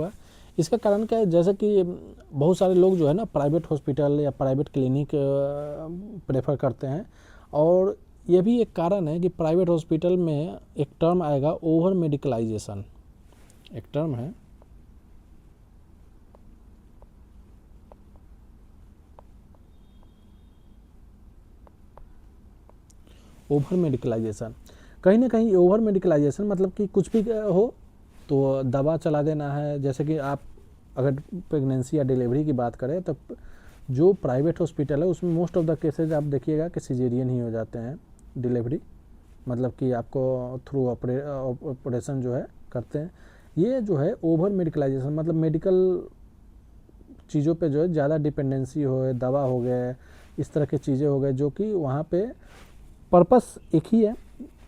है, इसका कारण क्या है, जैसे कि बहुत सारे लोग जो है ना प्राइवेट हॉस्पिटल या प्राइवेट क्लिनिक प्रेफर करते हैं, और ये भी एक कारण है कि प्राइवेट हॉस्पिटल में एक टर्म आएगा ओवर मेडिकलाइजेशन, एक टर्म है ओवर मेडिकलाइजेशन। कहीं ना कहीं ओवर मेडिकलाइजेशन मतलब कि कुछ भी हो तो दवा चला देना है। जैसे कि आप अगर प्रेगनेंसी या डिलीवरी की बात करें तो जो प्राइवेट हॉस्पिटल है उसमें मोस्ट ऑफ द केसेज आप देखिएगा कि सिजेरियन ही हो जाते हैं डिलीवरी, मतलब कि आपको थ्रू ऑपरेशन जो है करते हैं। ये जो है ओवर मेडिकलाइजेशन मतलब मेडिकल चीज़ों पे जो है ज़्यादा डिपेंडेंसी हो, दवा हो गए, इस तरह की चीज़ें हो गए, जो कि वहाँ पे पर्पस एक ही है,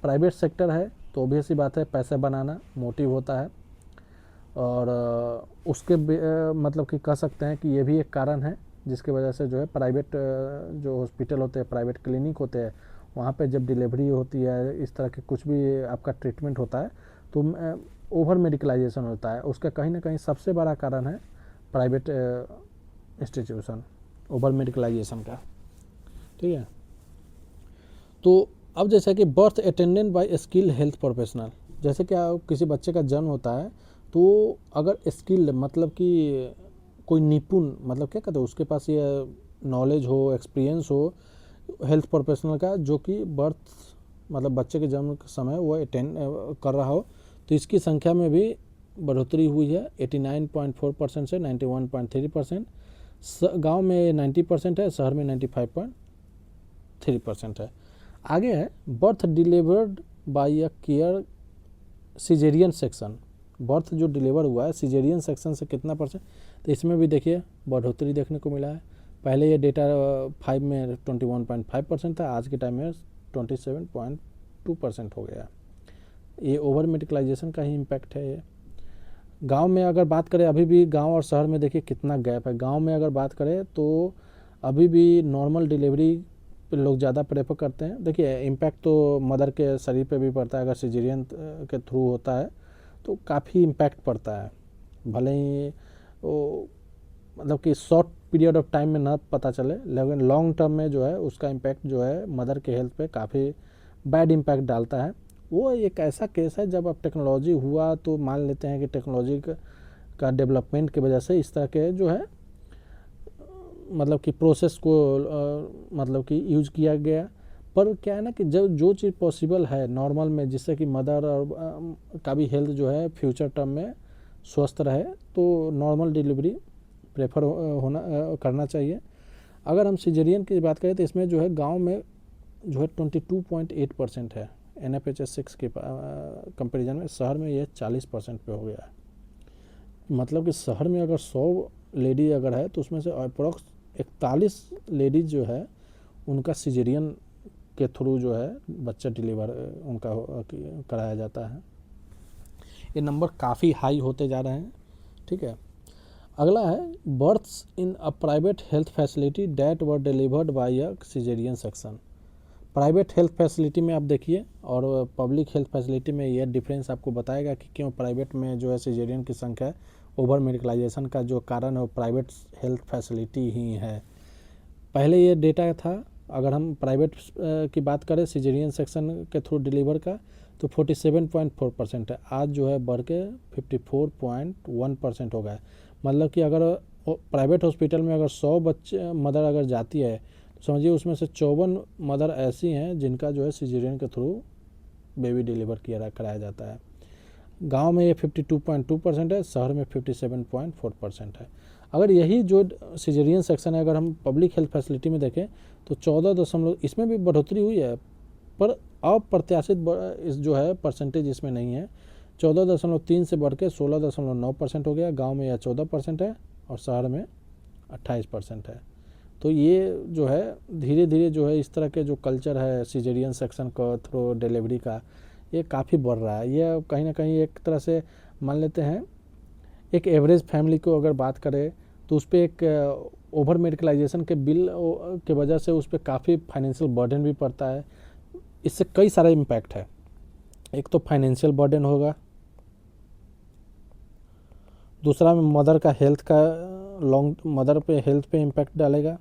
प्राइवेट सेक्टर है तो ऑब्वियस सी बात है पैसा बनाना मोटिव होता है, और उसके मतलब कि कह सकते हैं कि ये भी एक कारण है जिसकी वजह से जो है प्राइवेट जो हॉस्पिटल होते हैं, प्राइवेट क्लिनिक होते हैं, वहाँ पे जब डिलीवरी होती है, इस तरह के कुछ भी आपका ट्रीटमेंट होता है तो ओवर मेडिकलाइजेशन होता है। उसका कहीं ना कहीं सबसे बड़ा कारण है प्राइवेट इंस्टीट्यूशन, ओवर मेडिकलाइजेशन का, ठीक है। तो अब जैसा कि birth attendant by skilled health professional, जैसे कि किसी बच्चे का जन्म होता है तो अगर स्किल्ड मतलब कि कोई निपुण, मतलब क्या कहते हैं, उसके पास ये नॉलेज हो, एक्सपीरियंस हो हेल्थ प्रोफेशनल का, जो कि बर्थ मतलब बच्चे के जन्म के समय वो अटेंड कर रहा हो, तो इसकी संख्या में भी बढ़ोतरी हुई है 89.4% से 91.3%। गांव में 90% है, शहर में 95.3% है। आगे है birth delivered by a care caesarean section, birth जो डिलीवर हुआ है सिजेरियन सेक्शन से कितना %, तो इसमें भी देखिए बढ़ोतरी देखने को मिला है। पहले ये डेटा 5 में 21.5% था, आज के टाइम में 27.2% हो गया। ये ओवर मेडिकलाइजेशन का ही इम्पैक्ट है। ये गांव में अगर बात करें, अभी भी गांव और शहर में देखिए कितना गैप है। गांव में अगर बात करें तो अभी भी नॉर्मल डिलीवरी लोग ज़्यादा प्रेफर करते हैं। देखिए इम्पैक्ट तो मदर के शरीर पे भी पड़ता है, अगर सिजेरियन के थ्रू होता है तो काफ़ी इम्पैक्ट पड़ता है, भले ही वो मतलब कि शॉर्ट पीरियड ऑफ टाइम में ना पता चले, लेकिन लॉन्ग टर्म में जो है उसका इम्पैक्ट जो है मदर के हेल्थ पे काफ़ी बैड इम्पैक्ट डालता है। वो एक ऐसा केस है जब अब टेक्नोलॉजी हुआ तो मान लेते हैं कि टेक्नोलॉजी का डेवलपमेंट की वजह से इस तरह के जो है मतलब कि प्रोसेस को मतलब कि यूज किया गया। पर क्या है ना कि जब जो चीज़ पॉसिबल है नॉर्मल में, जिससे कि मदर और का भी हेल्थ जो है फ्यूचर टर्म में स्वस्थ रहे तो नॉर्मल डिलीवरी प्रेफर करना चाहिए। अगर हम सिजेरियन की बात करें तो इसमें जो है गांव में जो है 22.8% है NFHS 6 के कंपेरिजन में, शहर में ये 40% पे हो गया है। मतलब कि शहर में अगर 100 लेडी अगर है तो उसमें से अप्रॉक्स 41 लेडीज जो है उनका सिजेरियन के थ्रू जो है बच्चा डिलीवर उनका कराया जाता है। ये नंबर काफ़ी हाई होते जा रहे हैं, ठीक है। अगला है births in a private health facility that were delivered by a caesarean section. Private health facility में आप देखिए और पब्लिक हेल्थ फैसिलिटी में ये डिफरेंस आपको बताएगा कि क्यों प्राइवेट में जो है सिजेरियन की संख्या ओवर मेडिकलाइजेशन का जो कारण है वो प्राइवेट हेल्थ फैसिलिटी ही है। पहले ये डेटा था, अगर हम प्राइवेट की बात करें सिजेरियन सेक्शन के थ्रू डिलीवर का तो 47.4% है, आज जो है बढ़ के 54.1% हो गया है। मतलब कि अगर प्राइवेट हॉस्पिटल में अगर 100 बच्चे मदर अगर जाती है तो समझिए उसमें से 54 मदर ऐसी हैं जिनका जो है सिजेरियन के थ्रू बेबी डिलीवर कराया जाता है। गांव में ये 52.2% है, शहर में 57.4% है। अगर यही जो सिजेरियन सेक्शन है अगर हम पब्लिक हेल्थ फैसिलिटी में देखें तो 14 इसमें भी बढ़ोतरी हुई है, पर अप्रत्याशित जो है परसेंटेज इसमें नहीं है। 14.3 से बढ़ के 16.9% हो गया, गांव में यह 14% है और शहर में 28% है। तो ये जो है धीरे धीरे जो है इस तरह के जो कल्चर है सिजेरियन सेक्शन का थ्रू डिलीवरी का ये काफ़ी बढ़ रहा है। ये कहीं ना कहीं एक तरह से मान लेते हैं एक एवरेज फैमिली को अगर बात करें तो उस पर एक ओवर मेडिकलाइजेशन के बिल के वजह से उस पर काफ़ी फाइनेंशियल बर्डन भी पड़ता है। इससे कई सारे इम्पैक्ट है। एक तो फाइनेंशियल बर्डन होगा, दूसरा में मदर का हेल्थ का मदर पे हेल्थ पे इम्पैक्ट डालेगा।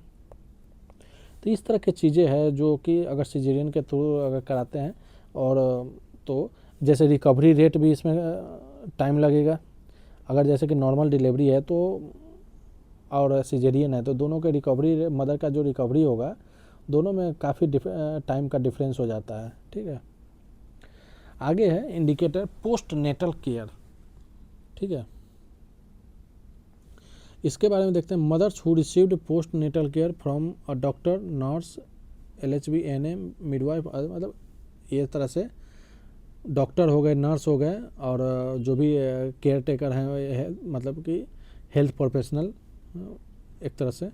तो इस तरह की चीज़ें हैं जो कि अगर सिजेरियन के थ्रू अगर कराते हैं और तो जैसे रिकवरी रेट भी इसमें टाइम लगेगा। अगर जैसे कि नॉर्मल डिलीवरी है तो और सिजेरियन है तो दोनों के रिकवरी मदर का जो रिकवरी होगा दोनों में काफ़ी टाइम का डिफरेंस हो जाता है, ठीक है। आगे है इंडिकेटर पोस्ट नेटल केयर, ठीक है। इसके बारे में देखते हैं। Mothers who received post natal care from a doctor, nurse, LHB, NM, midwife, मतलब ये तरह से डॉक्टर हो गए, नर्स हो गए और जो भी केयर टेकर हैं मतलब कि हेल्थ प्रोफेशनल एक तरह से,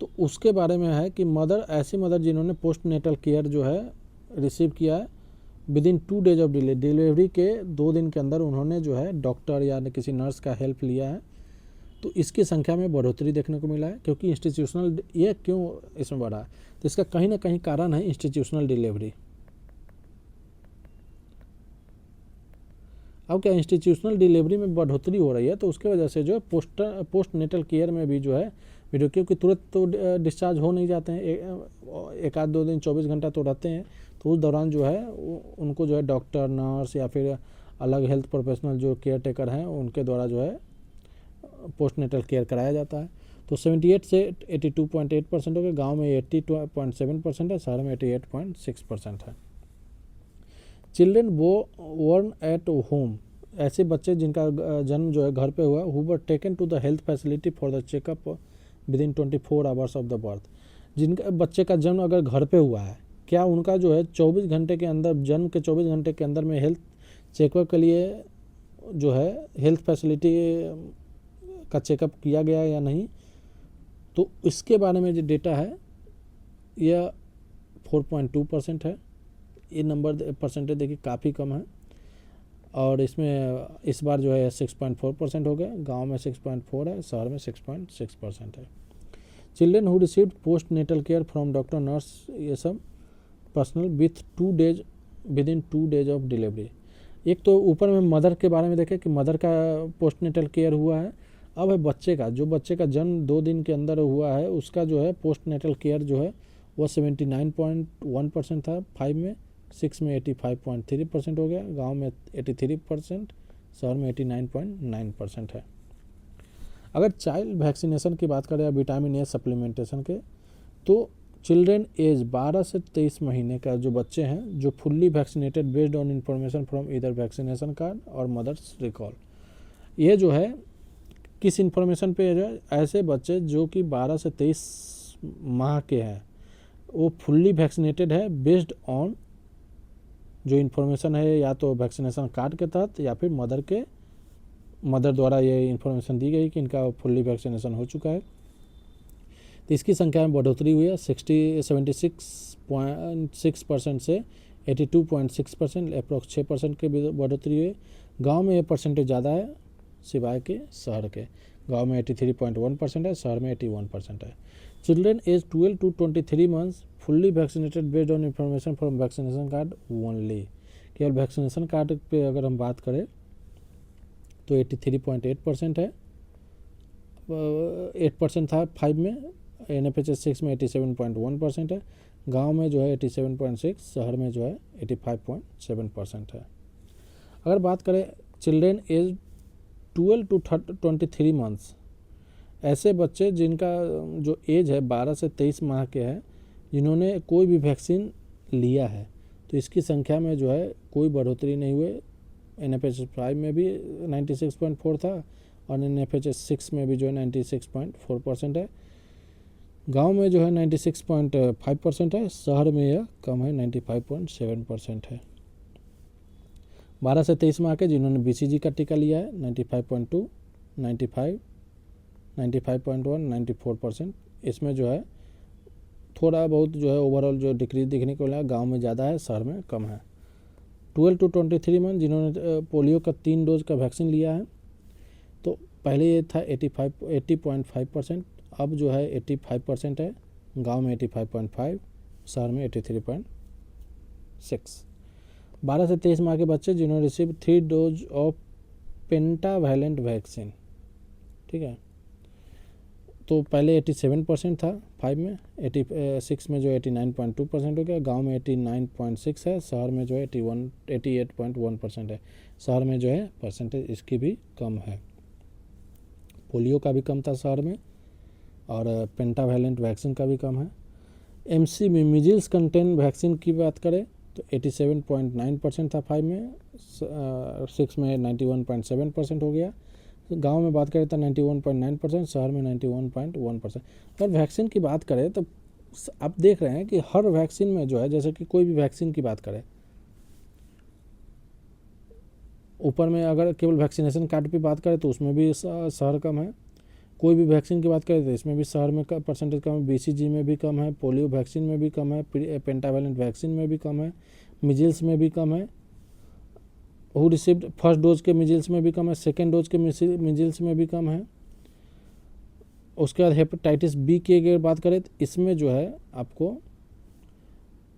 तो उसके बारे में है कि मदर ऐसी मदर जिन्होंने पोस्ट नेटल केयर जो है रिसीव किया है विदिन 2 डेज ऑफ डिलीवरी के 2 दिन के अंदर उन्होंने जो है डॉक्टर या किसी नर्स का हेल्प लिया है, तो इसकी संख्या में बढ़ोतरी देखने को मिला है। क्योंकि इंस्टीट्यूशनल ये क्यों इसमें बढ़ा है तो इसका कहीं ना कहीं कारण है इंस्टीट्यूशनल डिलीवरी। अब क्या इंस्टीट्यूशनल डिलीवरी में बढ़ोतरी हो रही है तो उसके वजह से जो है पोस्ट नेटल केयर में भी जो है वीडियो, क्योंकि तुरंत तो डिस्चार्ज हो नहीं जाते हैं, एक आध 2 दिन 24 घंटा तो रहते हैं, तो उस दौरान जो है उनको जो है डॉक्टर, नर्स या फिर अलग हेल्थ प्रोफेशनल जो केयर टेकर हैं उनके द्वारा जो है पोस्ट नेटल केयर कराया जाता है। तो 78 से 82.8% हो गया, गाँव में 82.7% है, शहर में 88.6% है। चिल्ड्रेन बोर्न एट होम, ऐसे बच्चे जिनका जन्म जो है घर पे हुआ, who were taken to the health facility for the checkup within 24 hours of the birth. जिनका बच्चे का जन्म अगर घर पे हुआ है, क्या उनका जो है 24 घंटे के अंदर, जन्म के 24 घंटे के अंदर में हेल्थ चेकअप के लिए जो है हेल्थ फैसिलिटी का चेकअप किया गया या नहीं, तो इसके बारे में जो डेटा है यह 4.2% है। ये नंबर परसेंटेज देखिए काफ़ी कम है और इसमें इस बार जो है 6.4% हो गया, गांव में 6.4 है, शहर में 6.6% है। Children who received post natal care from doctor, nurse, ये सब personal with 2 days within 2 days of delivery. एक तो ऊपर में मदर के बारे में देखें कि मदर का पोस्ट नेटल केयर हुआ है। अब है बच्चे का, जो बच्चे का जन्म 2 दिन के अंदर हुआ है उसका जो है पोस्ट नेटल केयर जो है वह 79.1% था 5 में, 6 में 85.3% हो गया, गांव में 83%, शहर में 89.9% है। अगर चाइल्ड वैक्सीनेशन की बात करें या विटामिन ए सप्लीमेंटेशन के, तो चिल्ड्रेन एज 12 से 23 महीने का जो बच्चे हैं जो fully vaccinated based on information from इधर वैक्सीनेशन कार्ड और मदर्स रिकॉल, ये जो है किस इन्फॉर्मेशन पे जो है, ऐसे बच्चे जो कि 12 से 23 माह के हैं वो फुल्ली वैक्सीनेटेड है बेस्ड ऑन जो इन्फॉर्मेशन है या तो वैक्सीनेशन कार्ड के तहत या फिर मदर द्वारा ये इन्फॉर्मेशन दी गई कि इनका फुल्ली वैक्सीनेशन हो चुका है। तो इसकी संख्या में बढ़ोतरी हुई है 76.6% से 82.6%, अप्रोक्स 6% की बढ़ोतरी हुई है। गांव में ये परसेंटेज ज़्यादा है सिवाय के शहर के। गांव में 83.1% है, शहर में 81% है। Children age 12 to 23 months fully vaccinated based on information from vaccination card only. केवल वैक्सीनेशन कार्ड पे अगर हम बात करें तो 83.8% है, 8% था 5 में, NFHS 6 में 87.1% है। गांव में जो है 87.6, शहर में जो है 85.7% है। अगर बात करें चिल्ड्रेन एज 12 to 23 मंथ्स, ऐसे बच्चे जिनका जो एज है 12 से 23 माह के हैं जिन्होंने कोई भी वैक्सीन लिया है, तो इसकी संख्या में जो है कोई बढ़ोतरी नहीं हुई। NFHS 5 में भी 96.4 था और NFHS 6 में भी जो है 96.4% है। गांव में जो है 96.5% है, शहर में यह कम है 95.7% है। 12 से 23 माह के जिन्होंने BCG का टीका लिया है 95.2, 95, 95.1, 94%। इसमें जो है थोड़ा बहुत जो है ओवरऑल जो डिक्रीज देखने को मिला, गांव में ज़्यादा है, शहर में कम है। 12 to 23 मंथ जिन्होंने पोलियो का 3 डोज का वैक्सीन लिया है, तो पहले ये था 80.5%, अब जो है 85% है। गांव में 85.5, शहर में 83.6। 12 से 23 माह के बच्चे जिन्होंने receive 3 dose of pentavalent vaccine, ठीक है, तो पहले 87% था 5 में, 86 में जो 89.2% हो गया। गांव में 89.6 है, शहर में जो है 88.1% है। शहर में जो है परसेंटेज इसकी भी कम है। पोलियो का भी कम था शहर में और पेंटावैलेंट वैक्सीन का भी कम है। MC में मीजल्स कंटेन वैक्सीन की बात करें तो 87.9% था 5 में, 6 में 91.7% हो गया। गांव में बात करें तो 91.9%, शहर में 91.1%। और वैक्सीन की बात करें तो आप देख रहे हैं कि हर वैक्सीन में जो है, जैसे कि कोई भी वैक्सीन की बात करें, ऊपर में अगर केवल वैक्सीनेशन कार्ड पे बात करें तो उसमें भी शहर कम है। कोई भी वैक्सीन की बात करें तो इसमें भी शहर में परसेंटेज कम है, BCG में भी कम है, पोलियो वैक्सीन में भी कम है, पेंटावैलेंट वैक्सीन में भी कम है, मिजिल्स में भी कम है, हु रिसीव्ड फर्स्ट डोज के मिजिल्स में भी कम है, सेकेंड डोज के मिजिल्स में भी कम है। उसके बाद हेपेटाइटिस B की अगर बात करें तो इसमें जो है आपको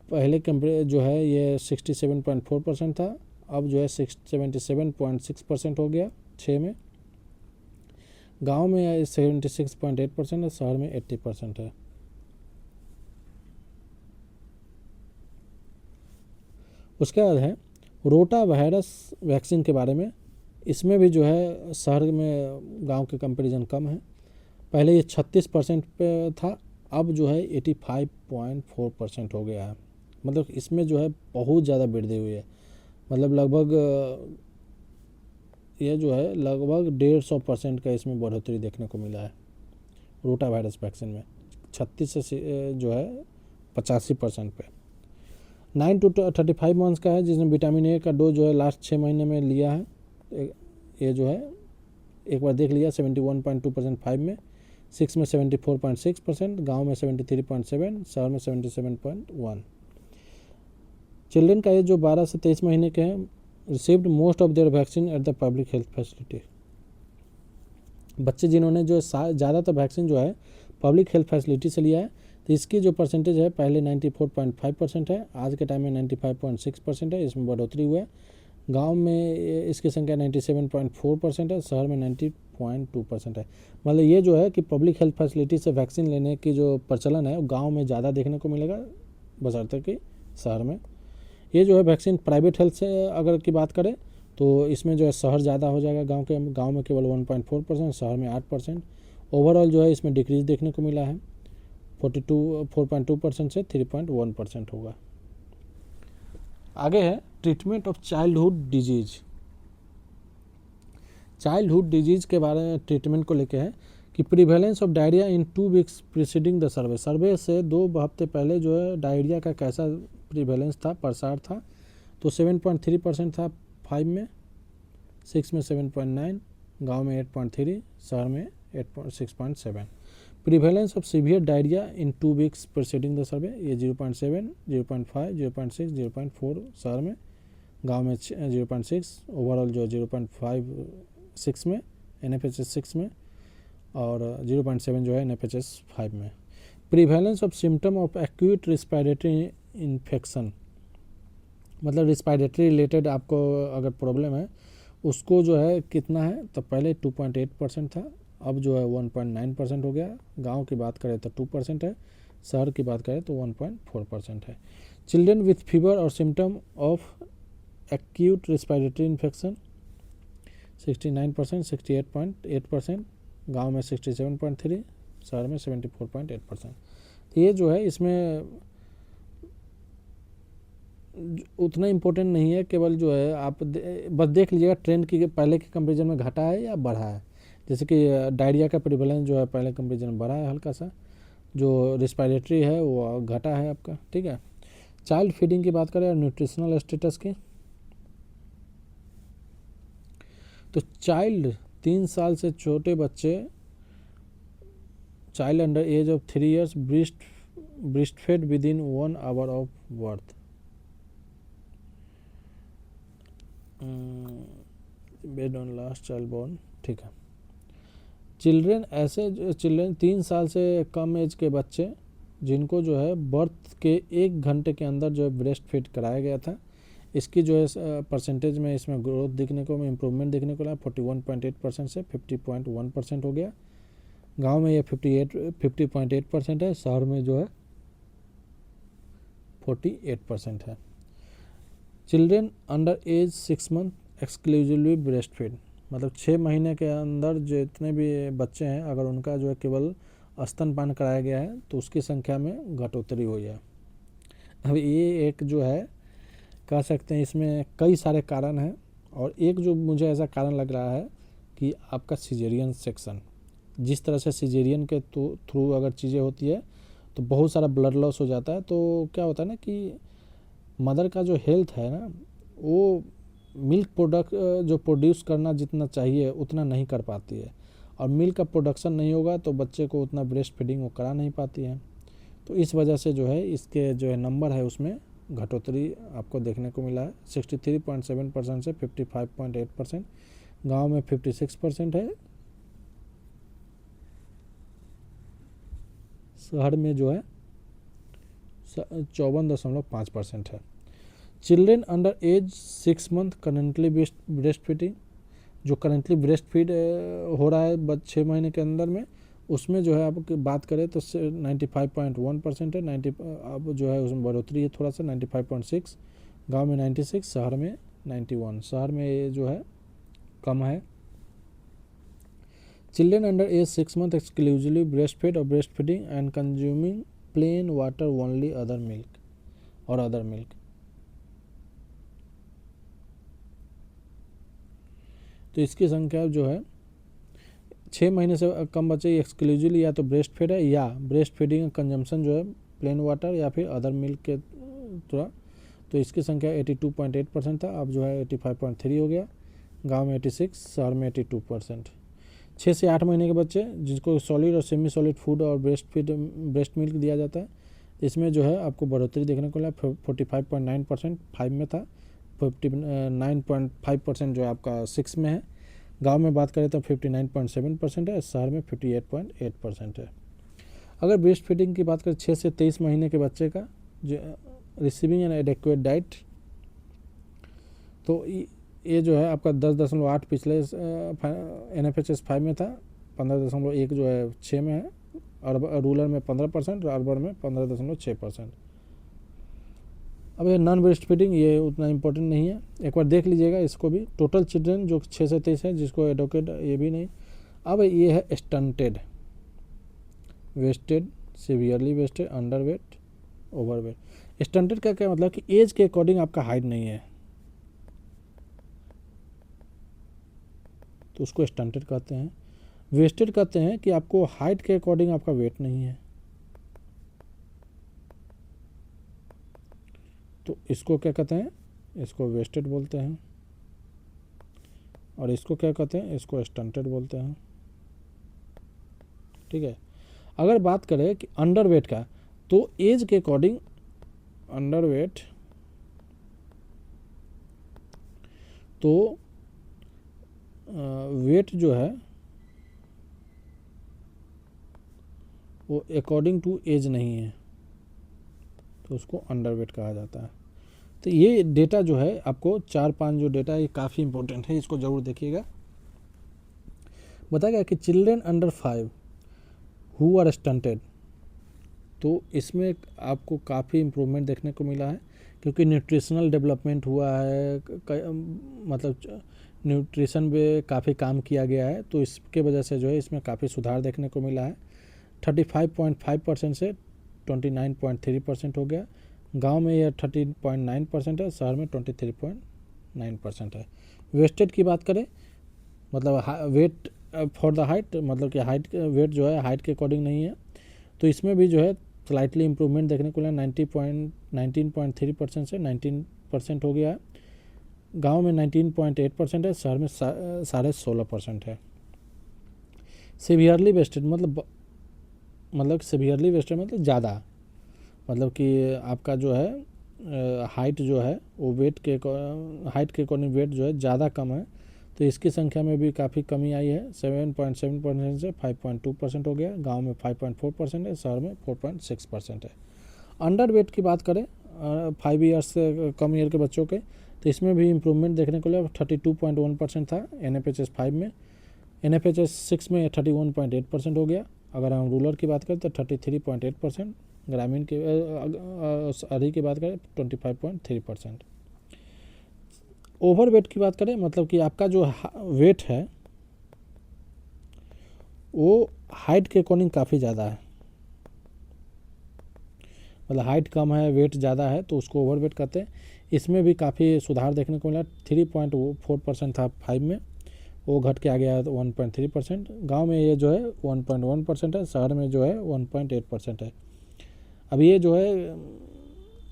पहले जो है ये 67.4% था, अब जो है 77.6% हो गया 6 में। गांव में 76.8% है, शहर में 80% है। उसके बाद है रोटा वायरस वैक्सीन के बारे में। इसमें भी जो है शहर में गांव के कंपैरिजन कम है। पहले ये 36% पे था, अब जो है 85.4% हो गया है। मतलब इसमें जो है बहुत ज़्यादा वृद्धि हुई है। मतलब लगभग ये जो है लगभग 150% का इसमें बढ़ोतरी देखने को मिला है रोटा वायरस वैक्सीन में, 36 से जो है 85% पे। 9 to 35 मंथ्स का है जिसने विटामिन A का डोज जो है लास्ट 6 महीने में लिया है, ये जो है एक बार देख लिया 71.2% 5 में, 6 में 74.6%, गांव में 73.7, शहर में 77.1। चिल्ड्रेन का एज जो 12 से 23 महीने के हैं received most of their vaccine at the public health facility. बच्चे जिन्होंने जो ज़्यादातर वैक्सीन जो है पब्लिक हेल्थ फैसिलिटी से लिया है, तो इसकी जो परसेंटेज है पहले 94.5% है, आज के टाइम में 95.6% है, इसमें बढ़ोतरी हुआ है। गांव में इसकी संख्या 97.4% है, शहर में 90.2% है। मतलब ये जो है कि पब्लिक हेल्थ फैसिलिटी से वैक्सीन लेने की जो प्रचलन है गांव में ज़्यादा देखने को मिलेगा बशर्ते कि शहर में। ये जो है वैक्सीन प्राइवेट हेल्थ से अगर की बात करें तो इसमें जो है शहर ज़्यादा हो जाएगा, गांव में केवल 1.4%, शहर में 8%। ओवरऑल जो है इसमें डिक्रीज देखने को मिला है, 4.2% से 3.1% होगा। आगे है treatment of childhood disease. Childhood disease के बारे में ट्रीटमेंट को लेके है कि prevalence of diarrhoea in 2 weeks preceding the survey, survey से 2 हफ्ते पहले जो है डायरिया का कैसा प्रिवेलेंस था, प्रसार था, तो 7.3% था 5 में, 6 में 7.9, गांव में 8.3, शहर में 6.7। Prevalence of severe diarrhoea in 2 weeks preceding the सर्वे, ये 0.7, 0.5, 0.6, 0.4 शहर में, गांव में 0.6, ओवरऑल जो 0.56 में NFHS 6 में, और 0.7 जो है NFHS 5 में। Prevalence of symptom of acute respiratory infection, मतलब रिस्पायरेटरी रिलेटेड आपको अगर प्रॉब्लम है उसको जो है कितना है, तो पहले 2.8% था, अब जो है 1.9% हो गया। गांव की बात करें तो 2% है, शहर की बात करें तो 1.4% है। चिल्ड्रन विथ फीवर और symptom of acute respiratory infection 69%, 68.8%, गांव में 67.3, शहर में 74.8%। तो ये जो है इसमें उतना इम्पोर्टेंट नहीं है, केवल जो है आप बस देख लीजिएगा ट्रेंड की पहले के कंपेरिजन में घटा है या बढ़ा है। जैसे कि डायरिया का प्रिवेलेंस जो है पहले कंपेरिजन में बढ़ा है हल्का सा, जो रिस्पायरेटरी है वो घटा है आपका, ठीक है। चाइल्ड फीडिंग की बात करें और न्यूट्रिशनल स्टेटस की, तो चाइल्ड 3 साल से छोटे बच्चे, child under as of 3 years breast fade with in 1 hour of birth, bed on last child born, ठीक है। चिल्ड्रेन, ऐसे चिल्ड्रेन 3 साल से कम एज के बच्चे जिनको जो है बर्थ के 1 घंटे के अंदर जो है ब्रेस्ट फीड कराया गया था, इसकी जो है परसेंटेज में इसमें ग्रोथ देखने को, इम्प्रूवमेंट देखने को मिला, 41.8% से 50.1% हो गया। गांव में ये 50.8% है, शहर में जो है 48% है। Children under age 6 month exclusively breast feed, मतलब 6 महीने के अंदर जितने भी बच्चे हैं अगर उनका जो है केवल स्तनपान कराया गया है तो उसकी संख्या में घटोतरी हुई है। अब ये एक जो है कह सकते हैं इसमें कई सारे कारण हैं, और एक जो मुझे ऐसा कारण लग रहा है कि आपका सिजेरियन सेक्शन, जिस तरह से सिजेरियन के थ्रू अगर चीज़ें होती है तो बहुत सारा ब्लड लॉस हो जाता है, तो क्या होता है ना कि मदर का जो हेल्थ है ना वो मिल्क प्रोडक्ट जो प्रोड्यूस करना जितना चाहिए उतना नहीं कर पाती है, और मिल्क का प्रोडक्शन नहीं होगा तो बच्चे को उतना ब्रेस्ट फीडिंग वो करा नहीं पाती है। तो इस वजह से जो है इसके जो है नंबर है उसमें घटोतरी आपको देखने को मिला है, 63.7% से 55.8%, गांव में 56% है, शहर में जो है 54.5% है। Children under age 6 month currently breast feeding, जो करेंटली ब्रेस्ट फीड हो रहा है 6 महीने के अंदर में, उसमें जो है आप बात करें तो 95.1% है, 90 अब जो है उसमें बढ़ोतरी है थोड़ा सा, 95.6, गांव में 96, शहर में 91, शहर में ये जो है कम है। Children under age 6 month exclusively breast feed और breast feeding and consuming plain water only other milk, तो इसकी संख्या जो है 6 महीने से कम बच्चे एक्सक्लूसिवली या तो ब्रेस्ट फीड है या ब्रेस्ट फीडिंग कंजम्पशन जो है प्लेन वाटर या फिर अदर मिल्क के थोड़ा, तो इसकी संख्या 82.8% था, अब जो है 85.3 हो गया, गांव में 86, शहर में 82%। 6 से 8 महीने के बच्चे जिनको सॉलिड और सेमी सॉलिड फूड और ब्रेस्ट मिल्क दिया जाता है, इसमें जो है आपको बढ़ोतरी देखने को मिला, 45.9% 5 में था, 59.5% जो है आपका 6 में है, गांव में बात करें तो 59.7% है, शहर में 58.8% है। अगर ब्रेस्ट फीडिंग की बात करें 6 से 23 महीने के बच्चे का जो रिसीविंग एन एडेक्वेट डाइट, तो ये जो है आपका 10.8 पिछले NFHS 5 में था, 15.1 जो है 6 में है, रूरल में 15% और अर्बन में 15.6%। अब ये नॉन ब्रेस्ट फीडिंग ये उतना इम्पोर्टेंट नहीं है, एक बार देख लीजिएगा इसको भी। टोटल चिल्ड्रन जो 6 से 23 है जिसको एडोकेट ये भी नहीं। अब ये है stunted, wasted, severely wasted, underweight, overweight. Stunted का क्या मतलब कि एज के अकॉर्डिंग आपका हाइट नहीं है, तो उसको स्टंटेड कहते हैं। वेस्टेड कहते हैं कि आपको हाइट के अकॉर्डिंग आपका वेट नहीं है, तो इसको क्या कहते हैं, इसको वेस्टेड बोलते हैं। और इसको क्या कहते हैं, इसको स्टंटेड बोलते हैं। ठीक है। अगर बात करें कि अंडर वेट का, तो एज के अकॉर्डिंग अंडर वेट, तो वेट जो है वो अकॉर्डिंग टू एज नहीं है, तो उसको अंडर वेट कहा जाता है। तो ये डेटा जो है आपको 4-5 जो डेटा है ये काफ़ी इंपॉर्टेंट है, इसको ज़रूर देखिएगा। बताया गया कि children under 5 who are stunted, तो इसमें आपको काफ़ी इम्प्रूवमेंट देखने को मिला है, क्योंकि न्यूट्रिशनल डेवलपमेंट हुआ है, मतलब न्यूट्रिशन पे काफ़ी काम किया गया है, तो इसके वजह से जो है इसमें काफ़ी सुधार देखने को मिला है। 35.5% से 29.3% हो गया। गांव में यह 13.9% है, शहर में 23.9% है। वेस्टेज की बात करें, मतलब वेट फॉर द हाइट, मतलब कि हाइट वेट जो है हाइट के अकॉर्डिंग नहीं है, तो इसमें भी जो है स्लाइटली इम्प्रूवमेंट देखने को मिला। 19.3% से 19% हो गया है। गांव में 19.8% है, शहर में 16.5% है। सिवियरली वेस्टेड मतलब सिवियरली वेस्टेड मतलब ज़्यादा, मतलब कि आपका जो है हाइट जो है वो वेट के हाइट के अकॉर्डिंग वेट जो है ज़्यादा कम है, तो इसकी संख्या में भी काफ़ी कमी आई है। 7.7% से 5.2% हो गया। गांव में 5.4% है, शहर में 4.6% है। अंडर वेट की बात करें 5 ईयर्स से कम ईयर के बच्चों के, तो इसमें भी इम्प्रूवमेंट देखने को मिला। 32.1% था NFHS 5 में, NFHS 6 में 31.8% हो गया। अगर हम रूरल की बात करें तो 33.8%, ग्रामीण के शहरी की बात करें 25.3%। ओवर वेट की बात करें, मतलब कि आपका जो वेट है वो हाइट के अकॉर्डिंग काफ़ी ज़्यादा है, मतलब हाइट कम है वेट ज़्यादा है, तो उसको ओवर वेट कहते हैं। इसमें भी काफ़ी सुधार देखने को मिला। 3.4% था 5 में, वो घट के आ गया है 1.3%। गांव में ये जो है 1.1% है, शहर में जो है 1.8% है। अब ये जो है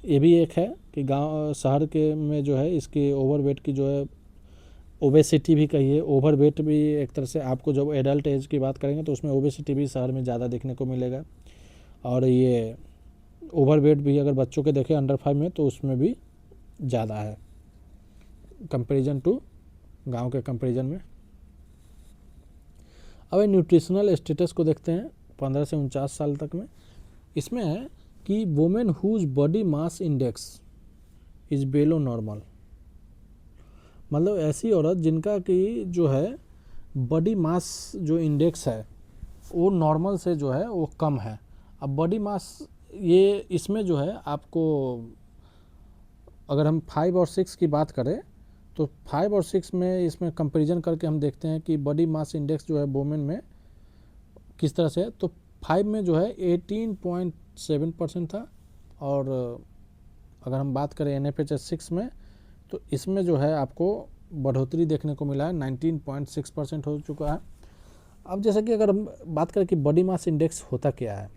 ये भी एक है कि गांव शहर के में जो है इसकी ओवर वेट की जो है ओबेसिटी भी कहिए, ओवर वेट भी एक तरह से, आपको जब एडल्ट एज की बात करेंगे तो उसमें ओबेसिटी भी शहर में ज़्यादा देखने को मिलेगा। और ये ओवर वेट भी अगर बच्चों के देखें अंडर 5 में, तो उसमें भी ज़्यादा है कंपैरिजन टू गांव के कंपैरिजन में। अब न्यूट्रिशनल स्टेटस को देखते हैं 15 से 49 साल तक में। इसमें है कि women whose body mass index is below normal, मतलब ऐसी औरत जिनका कि जो है बॉडी मास जो इंडेक्स है वो नॉर्मल से जो है वो कम है। अब बॉडी मास ये इसमें जो है आपको, अगर हम 5 और 6 की बात करें तो 5 और 6 में इसमें कंपैरिजन करके हम देखते हैं कि बॉडी मास इंडेक्स जो है वुमेन में किस तरह से है। तो 5 में जो है 18.7% था, और अगर हम बात करें NFHS 6 में, तो इसमें जो है आपको बढ़ोतरी देखने को मिला है, 19.6% हो चुका है। अब जैसे कि अगर हम बात करें कि बॉडी मास इंडेक्स होता क्या है,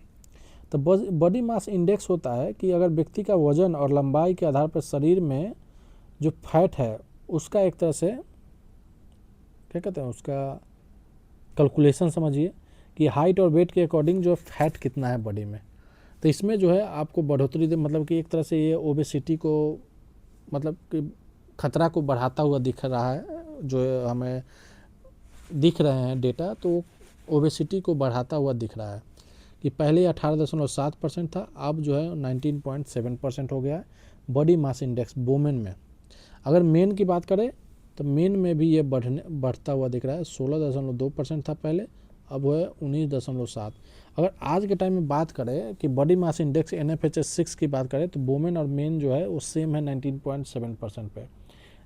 तो बॉडी मास इंडेक्स होता है कि अगर व्यक्ति का वजन और लंबाई के आधार पर शरीर में जो फैट है उसका एक तरह से क्या कहते हैं, उसका कैलकुलेशन समझिए कि हाइट और वेट के अकॉर्डिंग जो फैट कितना है बॉडी में। तो इसमें जो है आपको बढ़ोतरी मतलब कि एक तरह से ये ओबेसिटी को, मतलब कि खतरा को बढ़ाता हुआ दिख रहा है, जो हमें दिख रहे हैं डेटा, तो ओबेसिटी को बढ़ाता हुआ दिख रहा है कि पहले 18.7% था, अब जो है 19.7% हो गया है बॉडी मास इंडेक्स वुमेन में। अगर मेन की बात करें तो मेन में भी ये बढ़ता हुआ दिख रहा है। 16.2% था पहले, अब है 19.7। अगर आज के टाइम में बात करें कि बॉडी मास इंडेक्स NFHS 6 की बात करें तो वुमेन और मेन जो है वो सेम है 19.7% पे।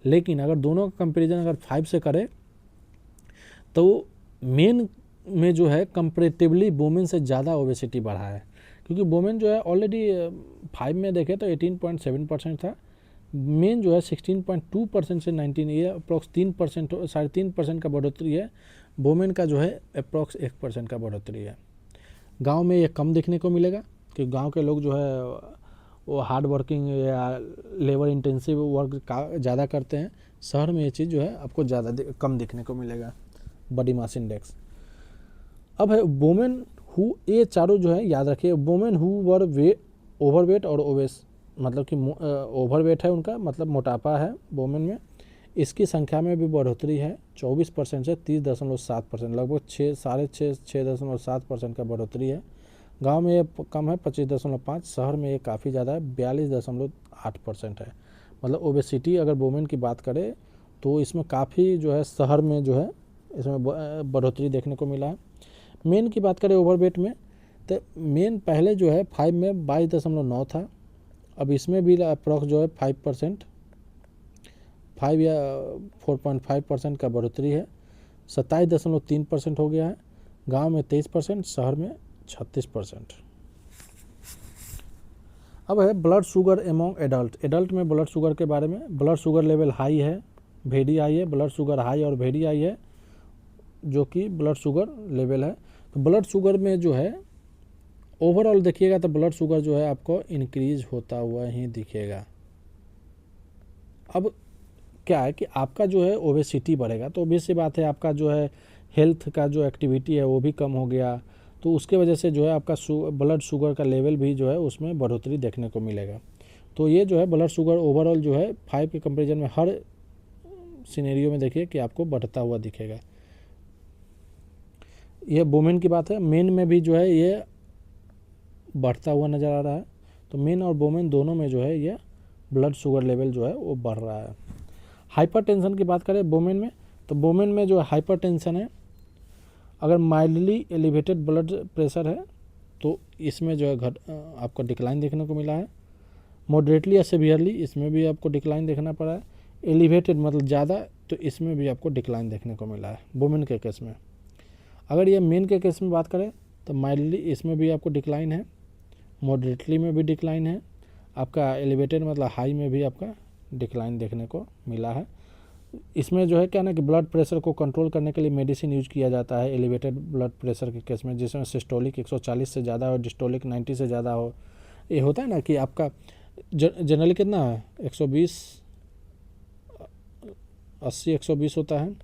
लेकिन अगर दोनों का कंपेरिजन अगर 5 से करें तो मेन में जो है कंपेरेटिवली वुमेन से ज़्यादा ओबेसिटी बढ़ा है, क्योंकि वुमेन जो है ऑलरेडी 5 में देखें तो 18.7% था, मेन जो है 16.2% से 19, ये अप्रॉक्स 3%, 3.5% का बढ़ोतरी है। वुमेन का जो है अप्रॉक्स 1% का बढ़ोतरी है। गांव में ये कम देखने को मिलेगा कि गांव के लोग जो है वो हार्ड वर्किंग या लेबर इंटेंसिव वर्क का ज़्यादा करते हैं। शहर में ये चीज़ जो है आपको ज़्यादा कम देखने को मिलेगा, बॉडी मास इंडेक्स। अब है वुमेन हु, ये चारों जो है याद रखिए, वुमेन हु वर ओवरवेट और ओबेस, मतलब कि ओवरवेट है उनका, मतलब मोटापा है वुमेन में, इसकी संख्या में भी बढ़ोतरी है 24% से 30.7%, लगभग 6.5-6.7% का बढ़ोतरी है। गांव में ये कम है 25.5, शहर में ये काफ़ी ज़्यादा है 42.8% है। मतलब ओबेसिटी अगर वुमेन की बात करें तो इसमें काफ़ी जो है शहर में जो है इसमें बढ़ोतरी देखने को मिला है। मेन की बात करें ओवरवेट में, तो मेन पहले जो है 5 में 22.9 था, अब इसमें भी अप्रॉक्स जो है 5% 5 या 4.5% का बढ़ोतरी है, 27.3% हो गया है। गांव में 23%, शहर में 36%। अब है blood sugar among adult. Adult में ब्लड शुगर के बारे में, ब्लड शुगर लेवल हाई है, वेरी हाई है, ब्लड शुगर हाई और वेरी हाई है, जो कि ब्लड शुगर लेवल है। तो ब्लड शुगर में जो है ओवरऑल देखिएगा तो ब्लड शुगर जो है आपको इंक्रीज होता हुआ ही दिखेगा। अब क्या है कि आपका जो है ओबेसिटी बढ़ेगा तो ऑब्वियस सी बात है आपका जो है हेल्थ का जो एक्टिविटी है वो भी कम हो गया, तो उसके वजह से जो है आपका ब्लड शुगर का लेवल भी जो है उसमें बढ़ोतरी देखने को मिलेगा। तो ये जो है ब्लड शुगर ओवरऑल जो है 5 के कंपेरिजन में हर सिनेरियो में देखिए कि आपको बढ़ता हुआ दिखेगा। ये वुमेन की बात है, मेन में भी जो है ये बढ़ता हुआ नज़र आ रहा है। तो मेन और वुमेन दोनों में जो है ये ब्लड शुगर लेवल जो है वो बढ़ रहा है। हाइपरटेंशन की बात करें वुमेन में, तो वुमेन में जो हाइपरटेंशन है, अगर माइल्डली एलिवेटेड ब्लड प्रेशर है तो इसमें जो है आपको डिक्लाइन देखने को मिला है। मॉडरेटली या सीवियरली इसमें भी आपको डिक्लाइन देखना पड़ा है। एलिवेटेड मतलब ज़्यादा, तो इसमें भी आपको डिक्लाइन देखने को मिला है वुमेन के केस में। अगर ये मेन के केस में बात करें तो माइल्डली इसमें भी आपको डिक्लाइन है, मॉडरेटली में भी डिक्लाइन है, आपका एलिवेटेड मतलब हाई में भी आपका डिक्लाइन देखने को मिला है। इसमें जो है क्या ना कि ब्लड प्रेशर को कंट्रोल करने के लिए मेडिसिन यूज किया जाता है एलिवेटेड ब्लड प्रेशर के केस में, जिसमें सिस्टोलिक 140 से ज़्यादा हो, डिस्टोलिक 90 से ज़्यादा हो। ये होता है ना कि आपका जनरली कितना है 120 80 120 होता है,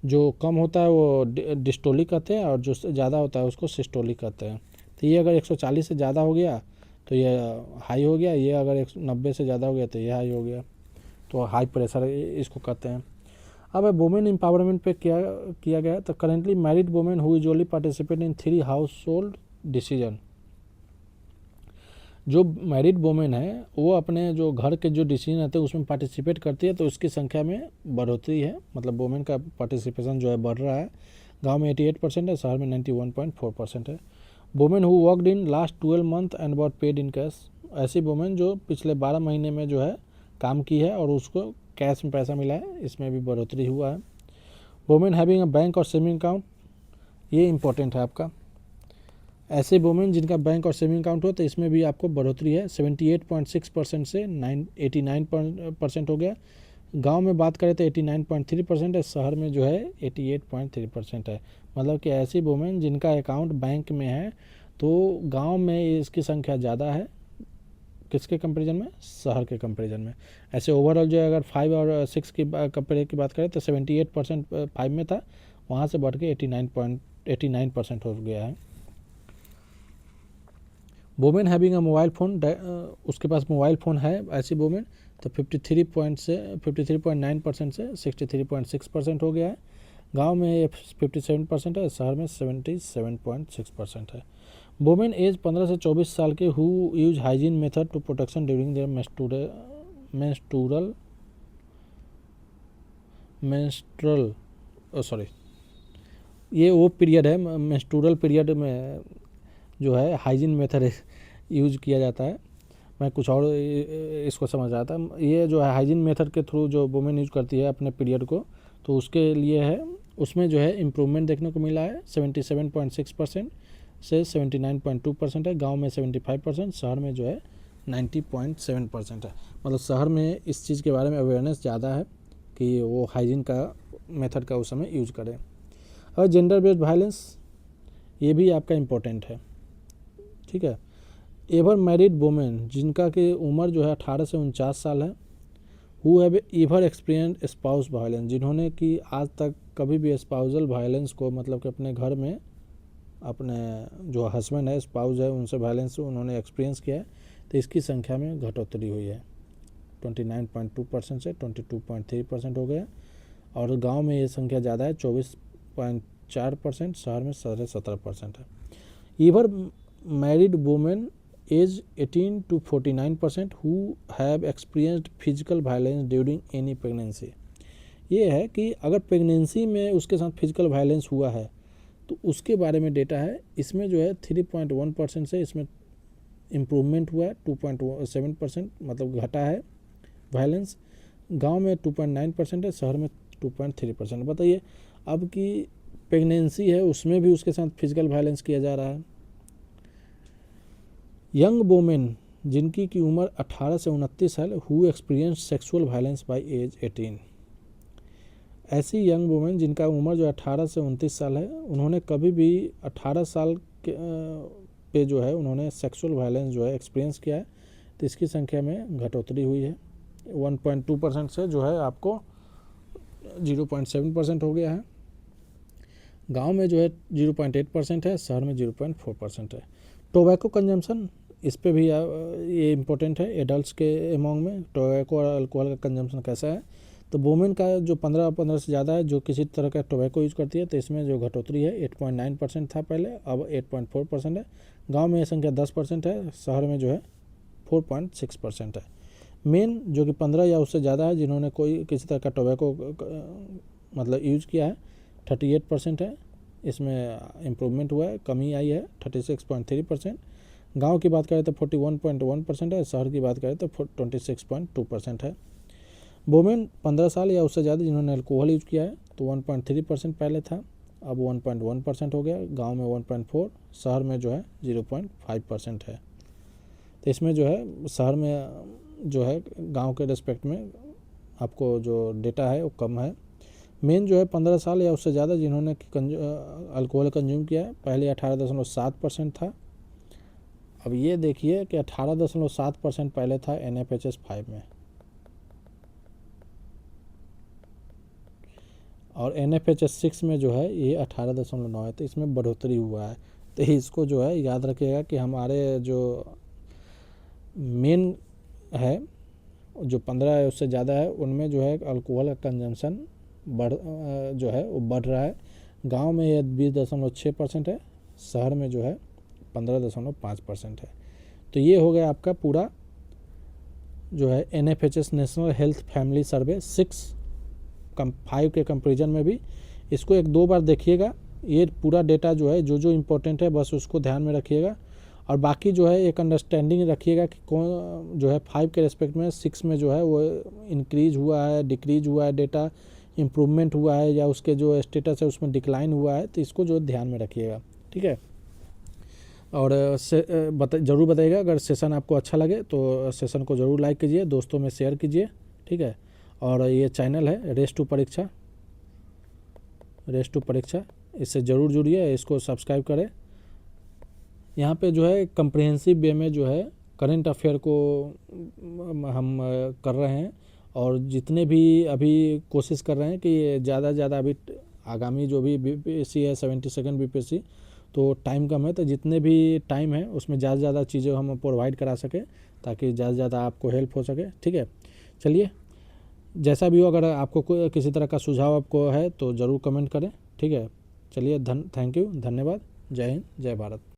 जो कम होता है वो डिस्टोलिक कहते हैं और जो ज़्यादा होता है उसको सिस्टोलिक कहते हैं। तो ये अगर 140 से ज़्यादा हो गया तो ये हाई हो गया, ये अगर 190 से ज़्यादा हो गया तो ये हाई हो गया, तो हाई प्रेशर इसको कहते हैं। अब वुमेन एम्पावरमेंट पे क्या किया गया है, तो currently married women who usually participate in 3 house hold decision. जो मैरिड वुमेन है वो अपने जो घर के जो डिसीजन रहते हैं उसमें पार्टिसिपेट करती है, तो उसकी संख्या में बढ़ोतरी है, मतलब वुमेन का पार्टिसिपेशन जो है बढ़ रहा है। गांव में 88% है, शहर में 91.4% है। Women who worked in last 12 month and what paid in cash. ऐसी वुमेन जो पिछले 12 महीने में जो है काम की है और उसको कैश में पैसा मिला है, इसमें भी बढ़ोतरी हुआ है। वुमेन हैविंग अ बैंक और सेविंग अकाउंट, ये इंपॉर्टेंट है आपका। ऐसे वुमेन जिनका बैंक और सेविंग अकाउंट हो तो इसमें भी आपको बढ़ोतरी है, 78.6% से 89% हो गया। गांव में बात करें तो 89.3% है, शहर में जो है 88.3% है। मतलब कि ऐसी वुमेन जिनका अकाउंट बैंक में है तो गांव में इसकी संख्या ज़्यादा है, किसके कंपैरिजन में, शहर के कंपैरिजन में। ऐसे ओवरऑल जो है अगर 5 और 6 की कंपेयर की बात करें तो 78% 5 में था, वहाँ से बढ़ के 89% हो गया है। Women having a mobile phone, उसके पास मोबाइल फ़ोन है ऐसी वुमेन, तो 53.9% से 63.6% हो गया है। गांव में 57% है, शहर में 77.6% है। वुमेन एज 15 से 24 साल के who use hygiene method to protection during their menstrual ये वो पीरियड है, मेंस्ट्रुअल पीरियड में जो है हाइजीन मेथड यूज किया जाता है। मैं कुछ और इसको समझ रहा था, ये जो है हाइजीन मेथड के थ्रू जो वुमेन यूज करती है अपने पीरियड को, तो उसके लिए है, उसमें जो है इम्प्रूवमेंट देखने को मिला है। 77.6% से 79.2% है, गांव में 75%, शहर में जो है 90.7% है। मतलब शहर में इस चीज़ के बारे में अवेयरनेस ज़्यादा है कि वो हाइजीन का मेथड का उस समय यूज करें। और जेंडर बेस्ड वायलेंस, ये भी आपका इम्पोर्टेंट है, ठीक है। एवर मैरिड वुमेन, जिनका की उम्र जो है 18 से 49 साल है, who have ever experience spouse violence, जिन्होंने कि आज तक कभी भी स्पाउजल वायलेंस को, मतलब कि अपने घर में अपने जो हस्बैंड है, स्पाउस है, उनसे वायलेंस उन्होंने एक्सपीरियंस किया है, तो इसकी संख्या में घटोतरी हुई है। 29.2% से 22.3% हो गया। और गांव में ये संख्या ज़्यादा है, 24.4%, शहर में 17% है। Ever married women age 18 to 49% who have experienced physical violence during any pregnancy. ये है कि अगर प्रेगनेंसी में उसके साथ फिजिकल वायलेंस हुआ है तो उसके बारे में डेटा है। इसमें जो है 3.1% से इसमें इम्प्रूवमेंट हुआ है, 2.7% मतलब घटा है वायलेंस। गांव में 2.9% है, शहर में 2.3%। बताइए, अब की प्रेगनेंसी है उसमें भी उसके साथ फिजिकल वायलेंस किया जा रहा है। यंग वुमेन, जिनकी की उम्र 18 से 29 साल, who experience sexual violence by age 18। ऐसी यंग वुमेन जिनका उम्र जो 18 से 29 साल है, उन्होंने कभी भी 18 साल के पे जो है उन्होंने सेक्सुअल वायलेंस जो है एक्सपीरियंस किया है, तो इसकी संख्या में घटोतरी हुई है। 1.2% से जो है आपको 0.7% हो गया है। गांव में जो है 0.8% है, शहर में 0.4% है। टोबैको कंजम्पशन, इस पे भी ये इम्पोर्टेंट है। एडल्ट्स के अमोंग में टोबैको और अल्कोहल का कंजम्पशन कैसा है, तो वुमेन का जो 15 से ज़्यादा है, जो किसी तरह का टोबैको यूज करती है, तो इसमें जो घटोतरी है 8.9% था पहले, अब 8.4% है। गांव में यह संख्या 10% है, शहर में जो है 4.6% है। मेन जो कि 15 या उससे ज़्यादा है, जिन्होंने कोई किसी तरह का टोबैको मतलब यूज किया है, 38% है। इसमें इम्प्रूवमेंट हुआ है, कमी आई है 36.3%। गांव की बात करें तो 41.1% है, शहर की बात करें तो 26.2% है। वुमेन 15 साल या उससे ज़्यादा जिन्होंने अल्कोहल यूज किया है, तो 1.3% पहले था, अब 1.1% हो गया। गांव में 1.4, शहर में जो है 0.5% है। तो इसमें जो है शहर में जो है गांव के रिस्पेक्ट में आपको जो डेटा है वो कम है। मेन जो है 15 साल या उससे ज़्यादा जिन्होंने अल्कोहल कंज्यूम किया है, पहले 18.7% था, अब ये देखिए कि 18.7% पहले था NFHS 5 में, और NFHS 6 में जो है ये 18.9 है, तो इसमें बढ़ोतरी हुआ है। तो इसको जो है याद रखिएगा कि हमारे जो मेन है जो 15 है उससे ज़्यादा है, उनमें जो है अल्कोहल का कंजम्पशन जो है वो बढ़ रहा है। गांव में ये 20.6% है, शहर में जो है 15.5% है। तो ये हो गया आपका पूरा जो है NFHS नेशनल हेल्थ फैमिली सर्वे 5 के कंपेरिजन में भी। इसको 1-2 बार देखिएगा, ये पूरा डेटा जो है जो इम्पोर्टेंट है बस उसको ध्यान में रखिएगा, और बाकी जो है एक अंडरस्टैंडिंग रखिएगा कि कौन जो है 5 के रेस्पेक्ट में 6 में जो है वो इंक्रीज हुआ है, डिक्रीज हुआ है, डेटा इम्प्रूवमेंट हुआ है, या उसके जो स्टेटस है उसमें डिक्लाइन हुआ है, तो इसको जो ध्यान में रखिएगा, ठीक है। और ज़रूर बताइएगा अगर सेशन आपको अच्छा लगे तो सेशन को ज़रूर लाइक कीजिए, दोस्तों में शेयर कीजिए, ठीक है। और ये चैनल है रेस टू परीक्षा, इससे ज़रूर जुड़िए, इसको सब्सक्राइब करें। यहाँ पे जो है कम्प्रिहेंसिव वे में जो है करंट अफेयर को हम कर रहे हैं, और जितने भी अभी कोशिश कर रहे हैं कि ज़्यादा से ज़्यादा अभी आगामी जो भी BPSC है 72nd BPSC, तो टाइम कम है, तो जितने भी टाइम है उसमें ज़्यादा से ज़्यादा चीज़ें हम प्रोवाइड करा सकें ताकि ज़्यादा से ज़्यादा आपको हेल्प हो सके, ठीक है। चलिए, जैसा भी हो, अगर आपको कोई किसी तरह का सुझाव आपको है तो ज़रूर कमेंट करें, ठीक है। चलिए, थैंक यू, धन्यवाद, जय हिंद, जय भारत।